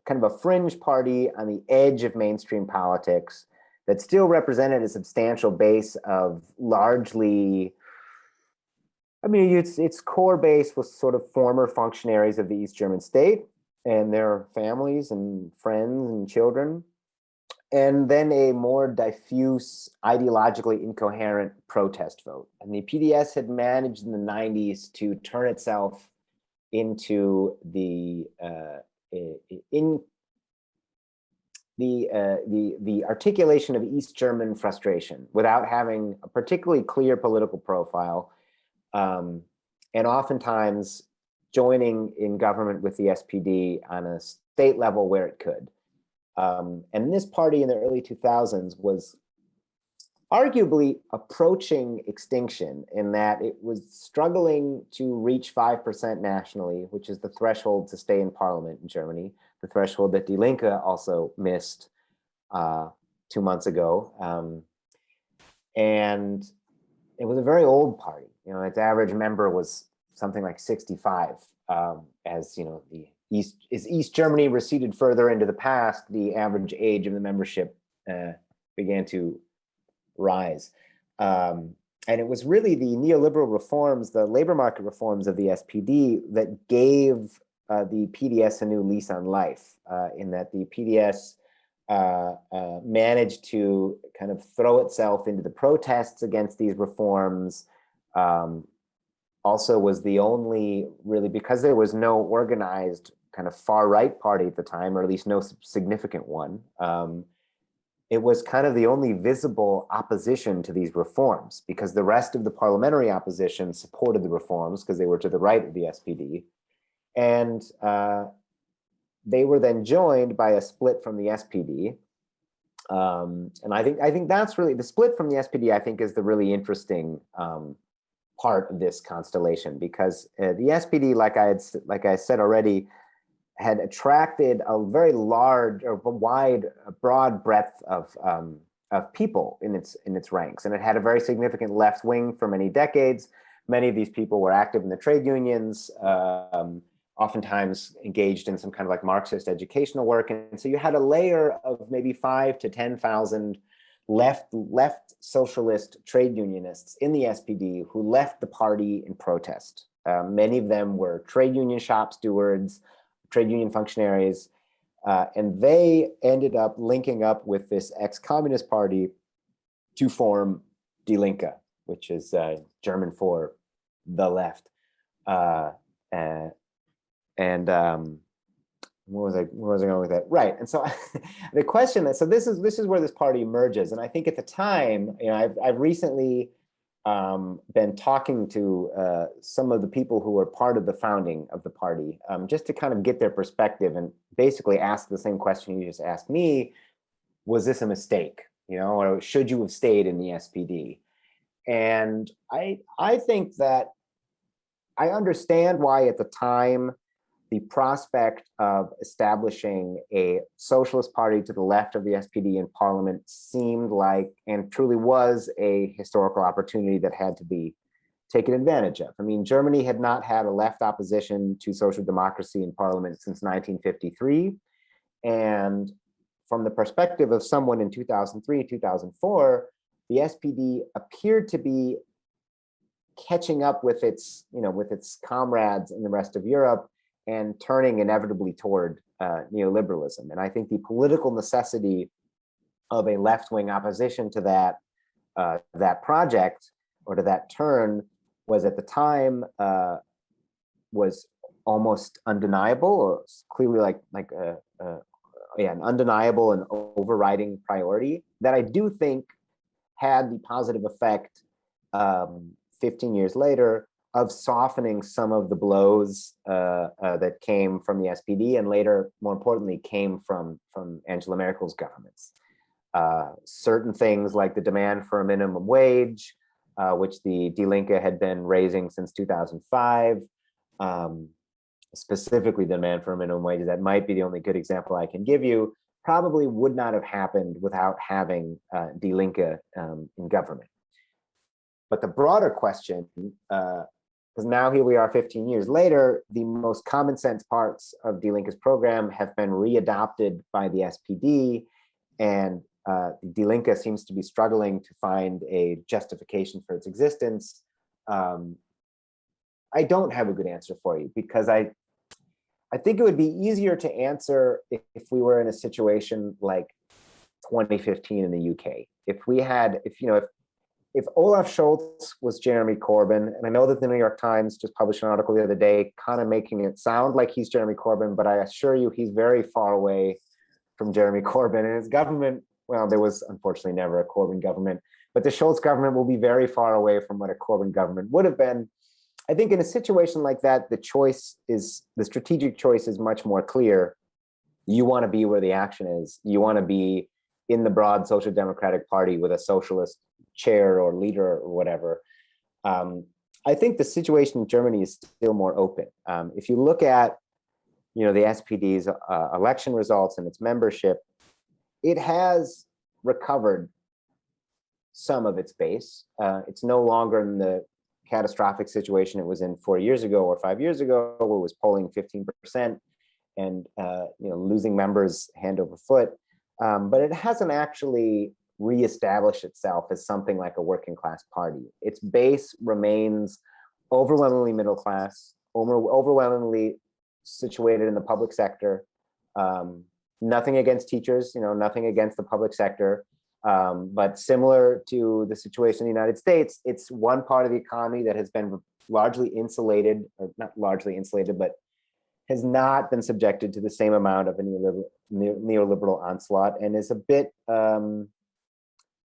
Speaker 2: kind of a fringe party on the edge of mainstream politics that still represented a substantial base of largely I mean, its core base was sort of former functionaries of the East German state and their families and friends and children, and then a more diffuse, ideologically incoherent protest vote. And the PDS had managed in the 90s to turn itself into the articulation of East German frustration without having a particularly clear political profile, and oftentimes joining in government with the SPD on a state level where it could. And this party in the early 2000s was arguably approaching extinction in that it was struggling to reach 5% nationally, which is the threshold to stay in parliament in Germany, the threshold that Die Linke also missed 2 months ago. And it was a very old party. You know, its average member was something like 65. As you know, as East Germany receded further into the past, the average age of the membership began to rise. And it was really the neoliberal reforms, the labor market reforms of the SPD that gave the PDS a new lease on life, in that the PDS managed to kind of throw itself into the protests against these reforms. Also was the only, really, because there was no organized kind of far-right party at the time, or at least no significant one, it was kind of the only visible opposition to these reforms, because the rest of the parliamentary opposition supported the reforms because they were to the right of the SPD. And they were then joined by a split from the SPD. And I think that's really, the split from the SPD, I think, is the really interesting part of this constellation, because the SPD, like I said already, had attracted a very large or broad breadth of people in its ranks, and it had a very significant left wing for many decades. Many of these people were active in the trade unions, oftentimes engaged in some kind of like Marxist educational work, and so you had a layer of maybe 5,000 to 10,000 left socialist trade unionists in the SPD who left the party in protest. Many of them were trade union shop stewards, trade union functionaries, and they ended up linking up with this ex-communist party to form Die Linke, which is German for the left. Where was I going with that? Right, and so the question is, so this is where this party emerges, and I think at the time, you know, I've recently been talking to some of the people who were part of the founding of the party, just to kind of get their perspective and basically ask the same question you just asked me: was this a mistake, you know, or should you have stayed in the SPD? And I think that I understand why at the time the prospect of establishing a socialist party to the left of the SPD in parliament seemed like, and truly was, a historical opportunity that had to be taken advantage of. I mean, Germany had not had a left opposition to social democracy in parliament since 1953. And from the perspective of someone in 2003, 2004, the SPD appeared to be catching up with its comrades in the rest of Europe and turning inevitably toward neoliberalism. And I think the political necessity of a left-wing opposition to that project, or to that turn, was at the time was almost undeniable, or clearly an undeniable and overriding priority that I do think had the positive effect 15 years later of softening some of the blows that came from the SPD, and later, more importantly, came from Angela Merkel's governments. Certain things like the demand for a minimum wage, which the Die Linke had been raising since 2005, specifically the demand for a minimum wage, that might be the only good example I can give you, probably would not have happened without having Die Linke in government. But the broader question, because now here we are 15 years later, the most common sense parts of Die Linke's program have been readopted by the SPD, and Die Linke seems to be struggling to find a justification for its existence. I don't have a good answer for you, because I think it would be easier to answer if we were in a situation like 2015 in the UK. If Olaf Scholz was Jeremy Corbyn, and I know that the New York Times just published an article the other day kind of making it sound like he's Jeremy Corbyn, but I assure you he's very far away from Jeremy Corbyn. And his government, well, there was unfortunately never a Corbyn government, but the Scholz government will be very far away from what a Corbyn government would have been. I think in a situation like that, the strategic choice is much more clear. You want to be where the action is. You want to be in the broad Social Democratic Party with a socialist chair or leader or whatever. I think the situation in Germany is still more open. If you look at, the SPD's election results and its membership, it has recovered some of its base. It's no longer in the catastrophic situation it was in 4 years ago or 5 years ago, where it was polling 15% and losing members hand over foot. But it hasn't actually reestablished itself as something like a working class party. Its base remains overwhelmingly middle class, overwhelmingly situated in the public sector. Nothing against teachers, nothing against the public sector. But similar to the situation in the United States, it's one part of the economy that has been largely insulated, or not largely insulated, but has not been subjected to the same amount of a neoliberal onslaught, and is a bit,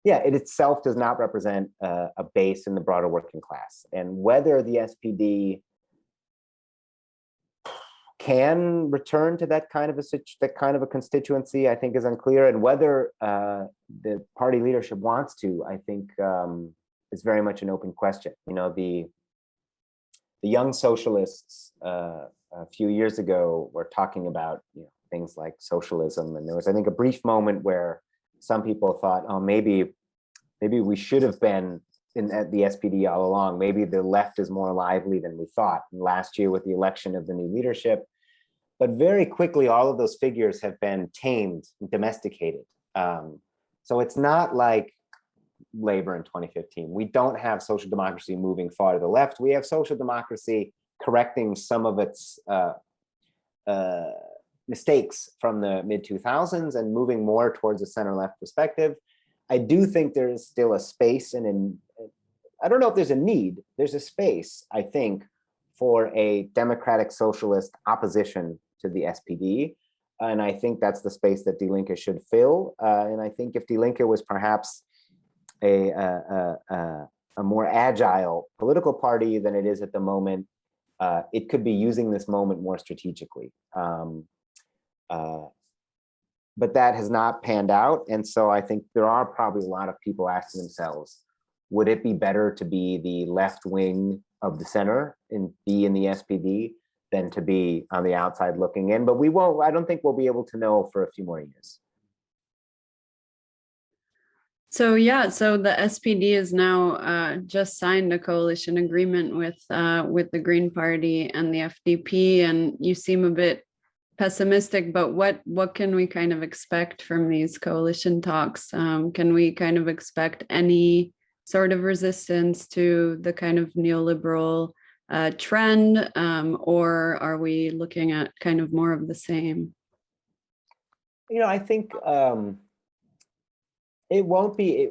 Speaker 2: it itself does not represent a base in the broader working class. And whether the SPD can return to that kind of a constituency, I think is unclear, and whether the party leadership wants to, I think, is very much an open question. The young socialists a few years ago were talking about things like socialism, and there was, I think, a brief moment where some people thought, oh, maybe we should have been at the SPD all along. Maybe the left is more lively than we thought. And last year with the election of the new leadership, but very quickly, all of those figures have been tamed and domesticated. So it's not like Labor in 2015. We don't have social democracy moving far to the left. We have social democracy correcting some of its mistakes from the mid-2000s and moving more towards a center-left perspective. I do think there is still a space, and I don't know if there's a need. There's a space, I think, for a democratic socialist opposition to the SPD. And I think that's the space that Die Linke should fill. And I think if Die Linke was perhaps a more agile political party than it is at the moment, it could be using this moment more strategically. But that has not panned out. And so I think there are probably a lot of people asking themselves, would it be better to be the left wing of the center and be in the SPD than to be on the outside looking in? But I don't think we'll be able to know for a few more years.
Speaker 1: So the SPD has now just signed a coalition agreement with the Green Party and the FDP, and you seem a bit pessimistic, but what can we kind of expect from these coalition talks? Can we kind of expect any sort of resistance to the kind of neoliberal trend, or are we looking at kind of more of the same?
Speaker 2: I think it won't be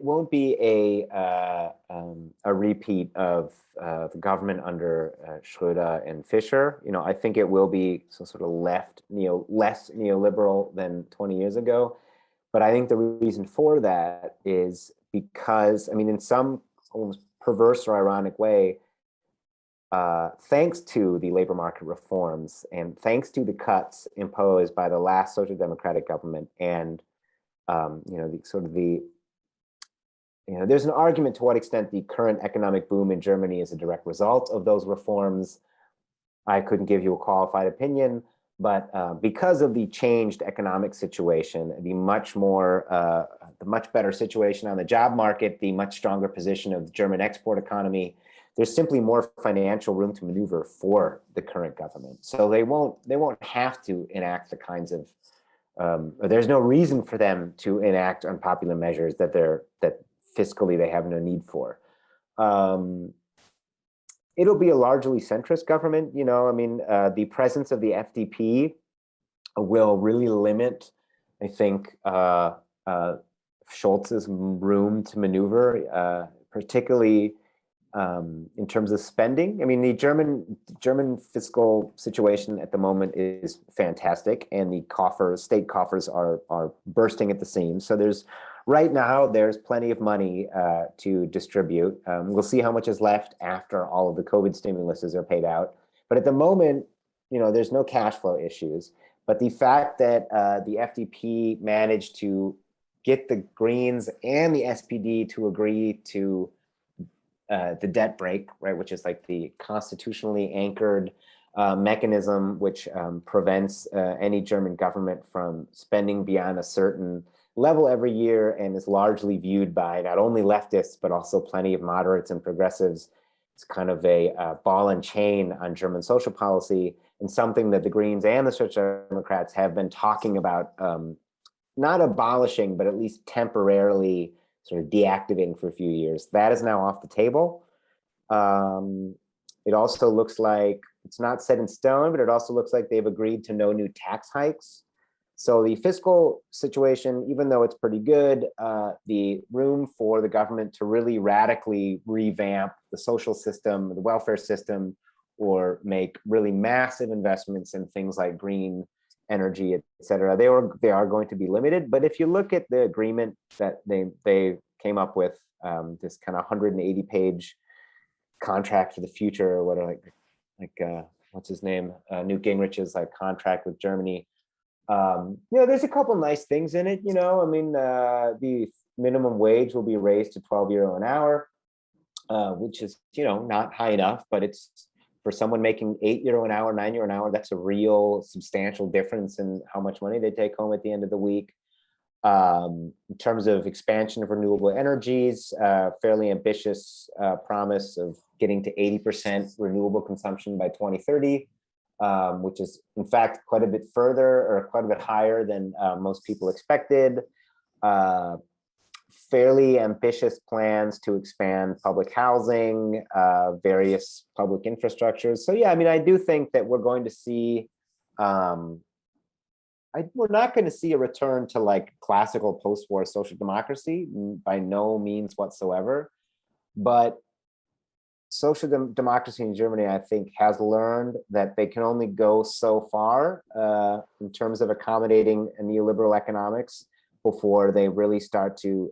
Speaker 2: a repeat of the government under Schröder and Fischer. I think it will be some sort of less neoliberal than 20 years ago. But I think the reason for that is because, in some almost perverse or ironic way, thanks to the labor market reforms and thanks to the cuts imposed by the last social democratic government, and there's an argument to what extent the current economic boom in Germany is a direct result of those reforms. I couldn't give you a qualified opinion, but because of the changed economic situation, the much better situation on the job market, the much stronger position of the German export economy, there's simply more financial room to maneuver for the current government. So they won't have to enact the kinds of there's no reason for them to enact unpopular measures that fiscally they have no need for. it'll be a largely centrist government. I mean, the presence of the FDP will really limit, I think, Scholz's room to maneuver, particularly in terms of spending. I mean, the German fiscal situation at the moment is fantastic, and the state coffers are bursting at the seams. So right now there's plenty of money to distribute. We'll see how much is left after all of the COVID stimuluses are paid out. But at the moment, there's no cash flow issues. But the fact that the FDP managed to get the Greens and the SPD to agree to the debt brake, right, which is like the constitutionally anchored mechanism which prevents any German government from spending beyond a certain level every year, and is largely viewed by not only leftists but also plenty of moderates and progressives. It's kind of a ball and chain on German social policy, and something that the Greens and the Social Democrats have been talking about, not abolishing, but at least temporarily sort of deactivating for a few years. That is now off the table. It also looks like it's not set in stone, but it also looks like they've agreed to no new tax hikes. So the fiscal situation, even though it's pretty good, the room for the government to really radically revamp the social system, the welfare system, or make really massive investments in things like green energy, et cetera, they are going to be limited. But if you look at the agreement that they came up with, this kind of 180-page contract for the future, or what are what's his name, Newt Gingrich's contract with Germany. There's a couple nice things in it. I mean, the minimum wage will be raised to 12 euro an hour, which is not high enough, but it's, for someone making 8 euro an hour, 9 euro an hour, that's a real substantial difference in how much money they take home at the end of the week. In terms of expansion of renewable energies, fairly ambitious promise of getting to 80% renewable consumption by 2030, which is in fact quite a bit further, or quite a bit higher than most people expected. Fairly ambitious plans to expand public housing, various public infrastructures. So yeah, I mean, I do think that we're going to see, we're not going to see a return to classical post-war social democracy, by no means whatsoever. But social democracy in Germany, I think, has learned that they can only go so far in terms of accommodating a neoliberal economics before they really start to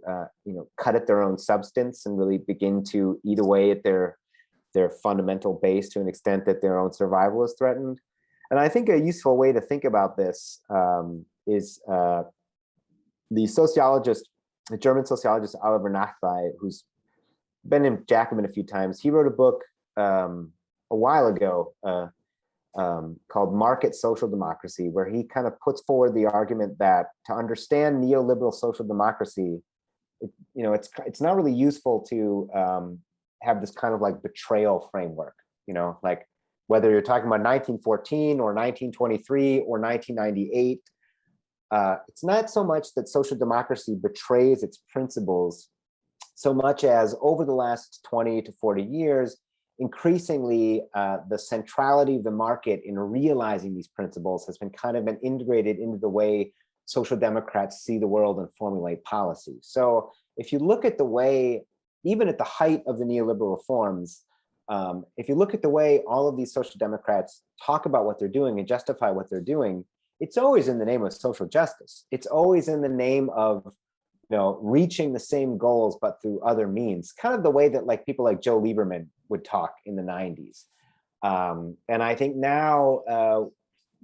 Speaker 2: cut at their own substance and really begin to eat away at their fundamental base to an extent that their own survival is threatened. And I think a useful way to think about this is the German sociologist Oliver Nachbay, who's been in Jacobin a few times. He wrote a book a while ago called Market Social Democracy, where he kind of puts forward the argument that to understand neoliberal social democracy, it's not really useful to have this kind of betrayal framework, whether you're talking about 1914 or 1923 or 1998, it's not so much that social democracy betrays its principles so much as over the last 20 to 40 years, increasingly, the centrality of the market in realizing these principles has been integrated into the way social democrats see the world and formulate policy. So if you look at the way, even at the height of the neoliberal reforms, if you look at the way all of these social democrats talk about what they're doing and justify what they're doing, it's always in the name of social justice. It's always in the name of reaching the same goals, but through other means, kind of the way that people like Joe Lieberman would talk in the 90s. And I think now,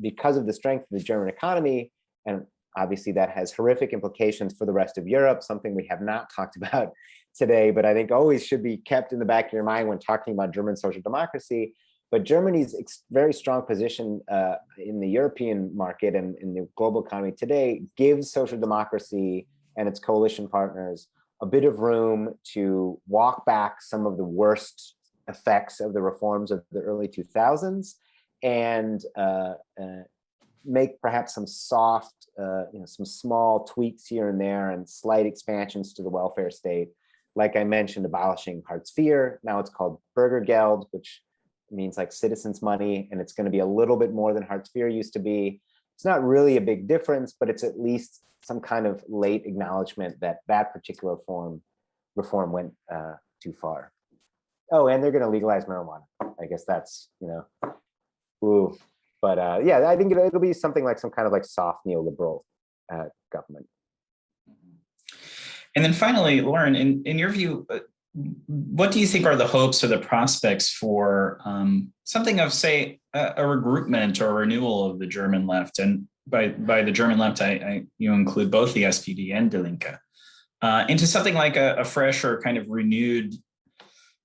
Speaker 2: because of the strength of the German economy, and obviously that has horrific implications for the rest of Europe, something we have not talked about today, but I think always should be kept in the back of your mind when talking about German social democracy. But Germany's very strong position in the European market and in the global economy today gives social democracy and its coalition partners a bit of room to walk back some of the worst effects of the reforms of the early 2000s and make perhaps some soft, some small tweaks here and there and slight expansions to the welfare state. Like I mentioned, abolishing Hartz IV. Now it's called Bürgergeld, which means like citizens' money, and it's going to be a little bit more than Hartz IV used to be. It's not really a big difference, but it's at least some kind of late acknowledgement that that particular reform went too far. Oh, and they're going to legalize marijuana. I guess that's, ooh. But yeah, I think it'll be something like some kind of like soft neoliberal government.
Speaker 3: And then finally, Loren, in your view, what do you think are the hopes or the prospects for something of, say, a regroupment or renewal of the German left? And by the German left, you include both the SPD and Die Linke, into something like a fresh or kind of renewed,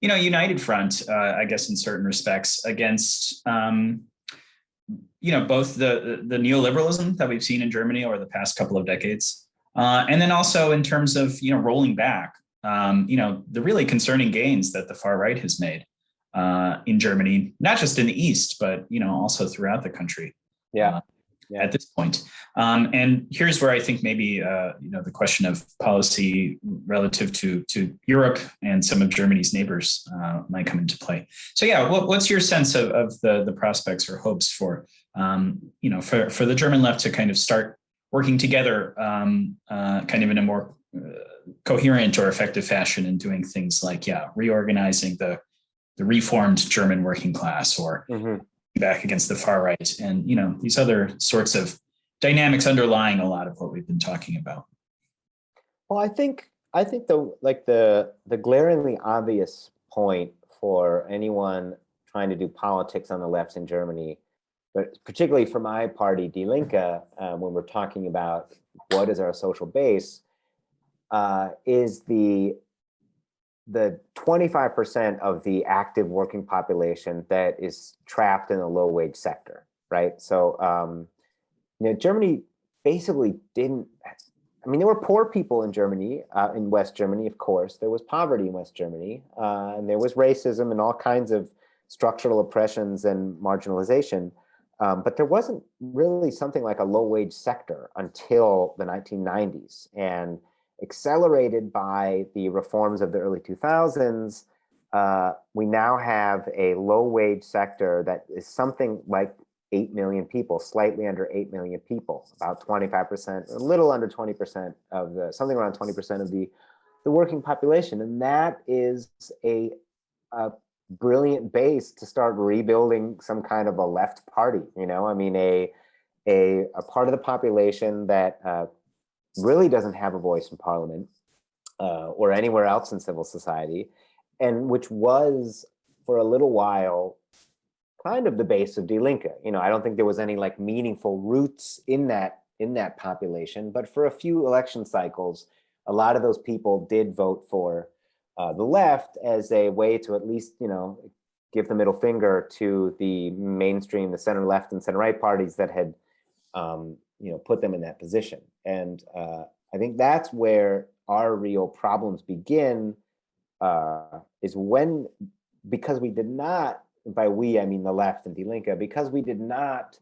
Speaker 3: united front, I guess, in certain respects, against both the neoliberalism that we've seen in Germany over the past couple of decades, and then also in terms of rolling back the really concerning gains that the far right has made in Germany, not just in the East, but also throughout the country.
Speaker 2: Yeah.
Speaker 3: At this point. And here's where I think maybe the question of policy relative to Europe and some of Germany's neighbors might come into play. So yeah, what's your sense of the prospects or hopes for for the German left to kind of start working together kind of in a more coherent or effective fashion and doing things like reorganizing the reformed German working class, or back against the far right, and these other sorts of dynamics underlying a lot of what we've been talking about?
Speaker 2: Well, I think the glaringly obvious point for anyone trying to do politics on the left in Germany, but particularly for my party, Die Linke, when we're talking about what is our social base, is the 25% of the active working population that is trapped in the low wage sector, right? So, Germany basically didn't, there were poor people in Germany, in West Germany, of course. There was poverty in West Germany, and there was racism and all kinds of structural oppressions and marginalization. But there wasn't really something like a low wage sector until the 1990s. And accelerated by the reforms of the early 2000s, we now have a low wage sector that is something like 8 million people, slightly under 8 million people, about 25%, a little under 20% of something around 20% of the working population. And that is a brilliant base to start rebuilding some kind of a left party, a part of the population that really doesn't have a voice in parliament or anywhere else in civil society, and which was for a little while kind of the base of Die Linke. I don't think there was any like meaningful roots in that population, but for a few election cycles, a lot of those people did vote for the left as a way to at least give the middle finger to the mainstream, the center left and center right parties that had put them in that position. And I think that's where our real problems begin, is when, because we did not, by we, I mean the left and Die Linke, because we did not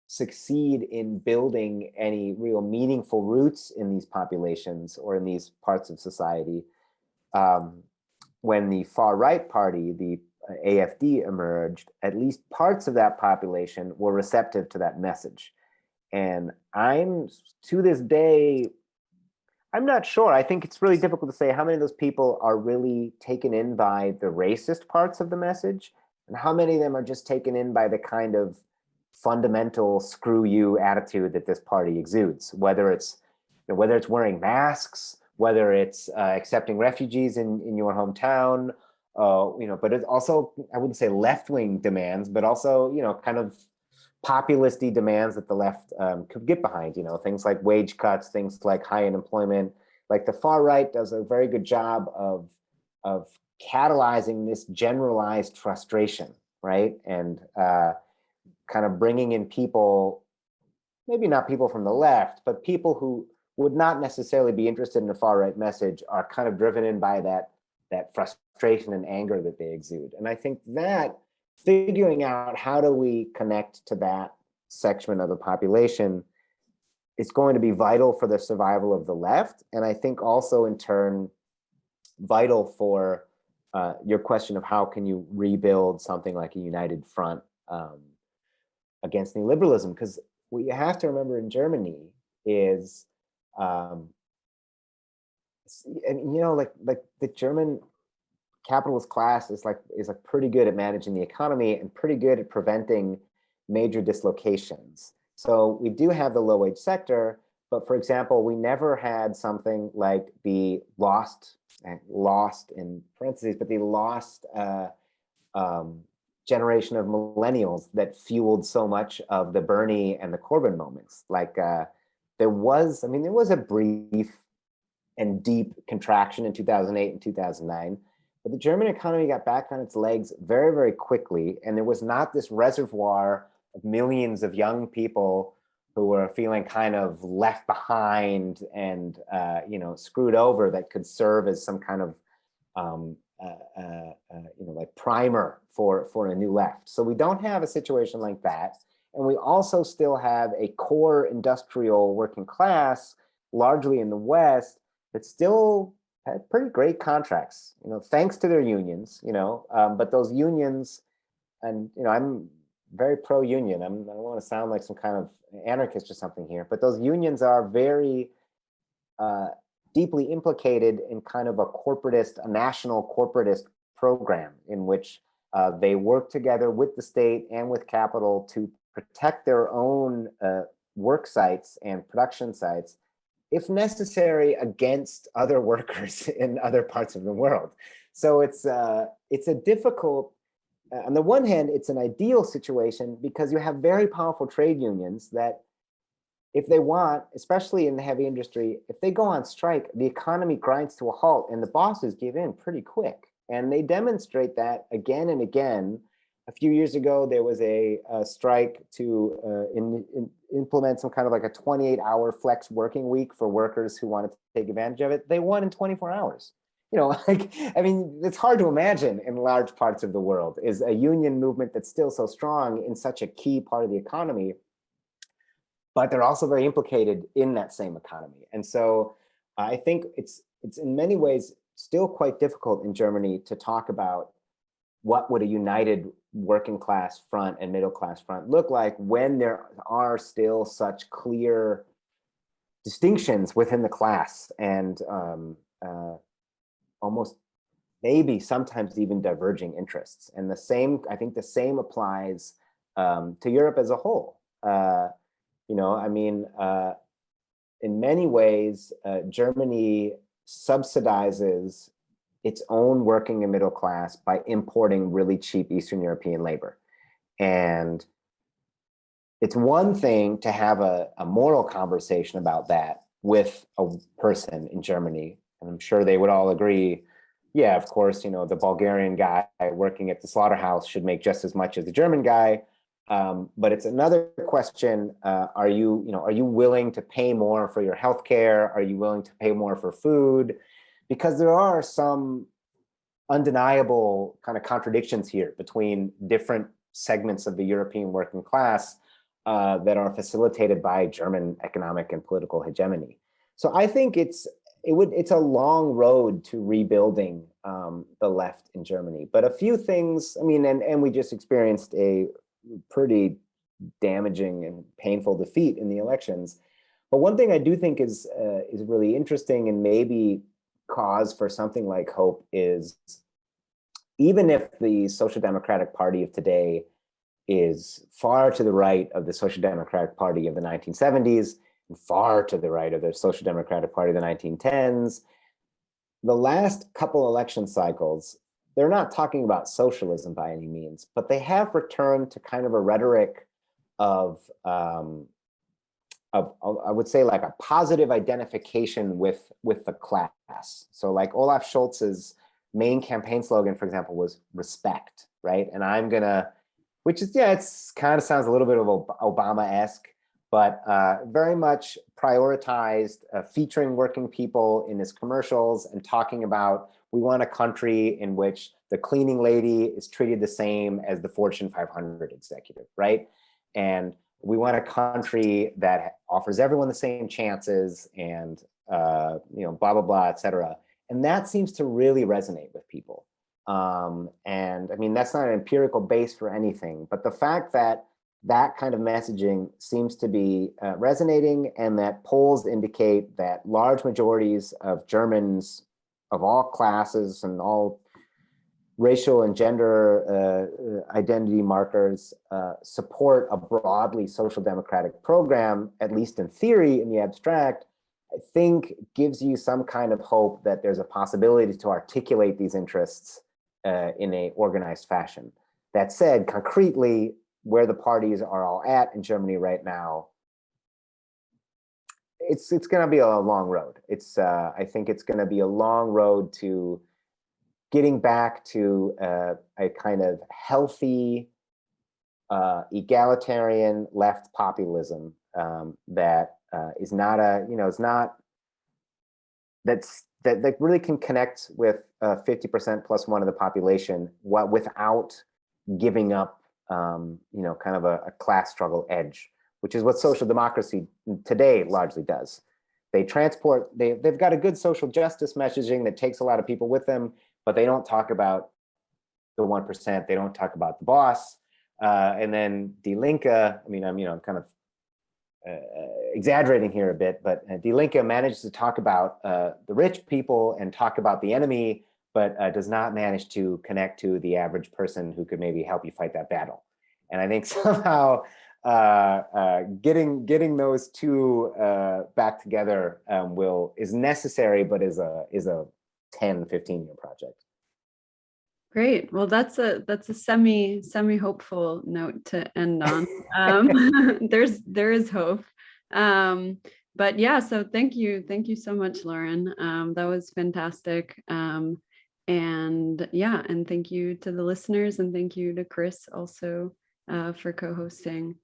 Speaker 2: succeed in building any real meaningful roots in these populations or in these parts of society, when the far right party, the AfD, emerged, at least parts of that population were receptive to that message. And to this day, I'm not sure. I think it's really difficult to say how many of those people are really taken in by the racist parts of the message, and how many of them are just taken in by the kind of fundamental screw you attitude that this party exudes, whether it's wearing masks, whether it's accepting refugees in your hometown, but it's also, I wouldn't say left-wing demands, but also, kind of populist-y demands that the left could get behind, things like wage cuts, things like high unemployment. Like the far right does a very good job of catalyzing this generalized frustration, right? And kind of bringing in people, maybe not people from the left, but people who would not necessarily be interested in a far right message are kind of driven in by that frustration and anger that they exude. And I think that figuring out how do we connect to that section of the population is going to be vital for the survival of the left. And I think also in turn vital for your question of how can you rebuild something like a united front against neoliberalism, because what you have to remember in Germany is, and like the German capitalist class is like pretty good at managing the economy and pretty good at preventing major dislocations. So we do have the low wage sector, but for example, we never had something like the lost in parentheses, but the lost generation of millennials that fueled so much of the Bernie and the Corbyn moments. Like there was a brief and deep contraction in 2008 and 2009, but the German economy got back on its legs very, very quickly. And there was not this reservoir of millions of young people who were feeling kind of left behind and screwed over, that could serve as some kind of like primer for a new left. So we don't have a situation like that. And we also still have a core industrial working class, largely in the West, that still had pretty great contracts, thanks to their unions, but those unions, and I'm very pro-union. I don't want to sound like some kind of anarchist or something here, but those unions are very deeply implicated in kind of a national corporatist program in which they work together with the state and with capital to protect their own work sites and production sites, if necessary, against other workers in other parts of the world. So it's a difficult, on the one hand, it's an ideal situation because you have very powerful trade unions that, if they want, especially in the heavy industry, if they go on strike, the economy grinds to a halt and the bosses give in pretty quick. And they demonstrate that again and again. A few years ago, there was a strike to implement some kind of like a 28-hour flex working week for workers who wanted to take advantage of it. They won in 24 hours. It's hard to imagine in large parts of the world is a union movement that's still so strong in such a key part of the economy, but they're also very implicated in that same economy. And so I think it's in many ways still quite difficult in Germany to talk about what would a united working class front and middle class front look like when there are still such clear distinctions within the class and almost maybe sometimes even diverging interests. And I think the same applies to Europe as a whole. In many ways, Germany subsidizes its own working and middle class by importing really cheap Eastern European labor. And it's one thing to have a moral conversation about that with a person in Germany. And I'm sure they would all agree, yeah, of course, the Bulgarian guy working at the slaughterhouse should make just as much as the German guy. But it's another question, are you willing to pay more for your healthcare? Are you willing to pay more for food? Because there are some undeniable kind of contradictions here between different segments of the European working class that are facilitated by German economic and political hegemony. So I think it's a long road to rebuilding the left in Germany. But a few things, and we just experienced a pretty damaging and painful defeat in the elections. But one thing I do think is really interesting and maybe cause for something like hope is, even if the Social Democratic Party of today is far to the right of the Social Democratic Party of the 1970s and far to the right of the Social Democratic Party of the 1910s, the last couple election cycles, they're not talking about socialism by any means, but they have returned to kind of a rhetoric of I would say like a positive identification with the class. So like Olaf Scholz's main campaign slogan, for example, was respect, right? And I'm gonna, which is, yeah, it's kind of sounds a little bit of Obama-esque, but very much prioritized featuring working people in his commercials and talking about, we want a country in which the cleaning lady is treated the same as the Fortune 500 executive, right? And we want a country that offers everyone the same chances and, blah, blah, blah, et cetera. And that seems to really resonate with people. And I mean, that's not an empirical base for anything, but the fact that that kind of messaging seems to be resonating, and that polls indicate that large majorities of Germans of all classes and all racial and gender identity markers support a broadly social democratic program, at least in theory, in the abstract, I think gives you some kind of hope that there's a possibility to articulate these interests in a organized fashion. That said, concretely, where the parties are all at in Germany right now, it's going to be a long road. I think it's going to be a long road to getting back to a kind of healthy, egalitarian left populism that is not that really can connect with 50% plus one of the population, without giving up kind of a class struggle edge, which is what social democracy today largely does. They've got a good social justice messaging that takes a lot of people with them, but they don't talk about the 1%. They don't talk about the boss. And then Die Linke, I mean, I'm kind of exaggerating here a bit, but Die Linke manages to talk about the rich people and talk about the enemy, but does not manage to connect to the average person who could maybe help you fight that battle. And I think somehow getting those two back together is necessary, but is a 10, 15-year project.
Speaker 1: Great. Well, that's a semi hopeful note to end on. There is hope. But yeah, so thank you so much, Loren. That was fantastic. And yeah, and thank you to the listeners, and thank you to Chris also for co-hosting.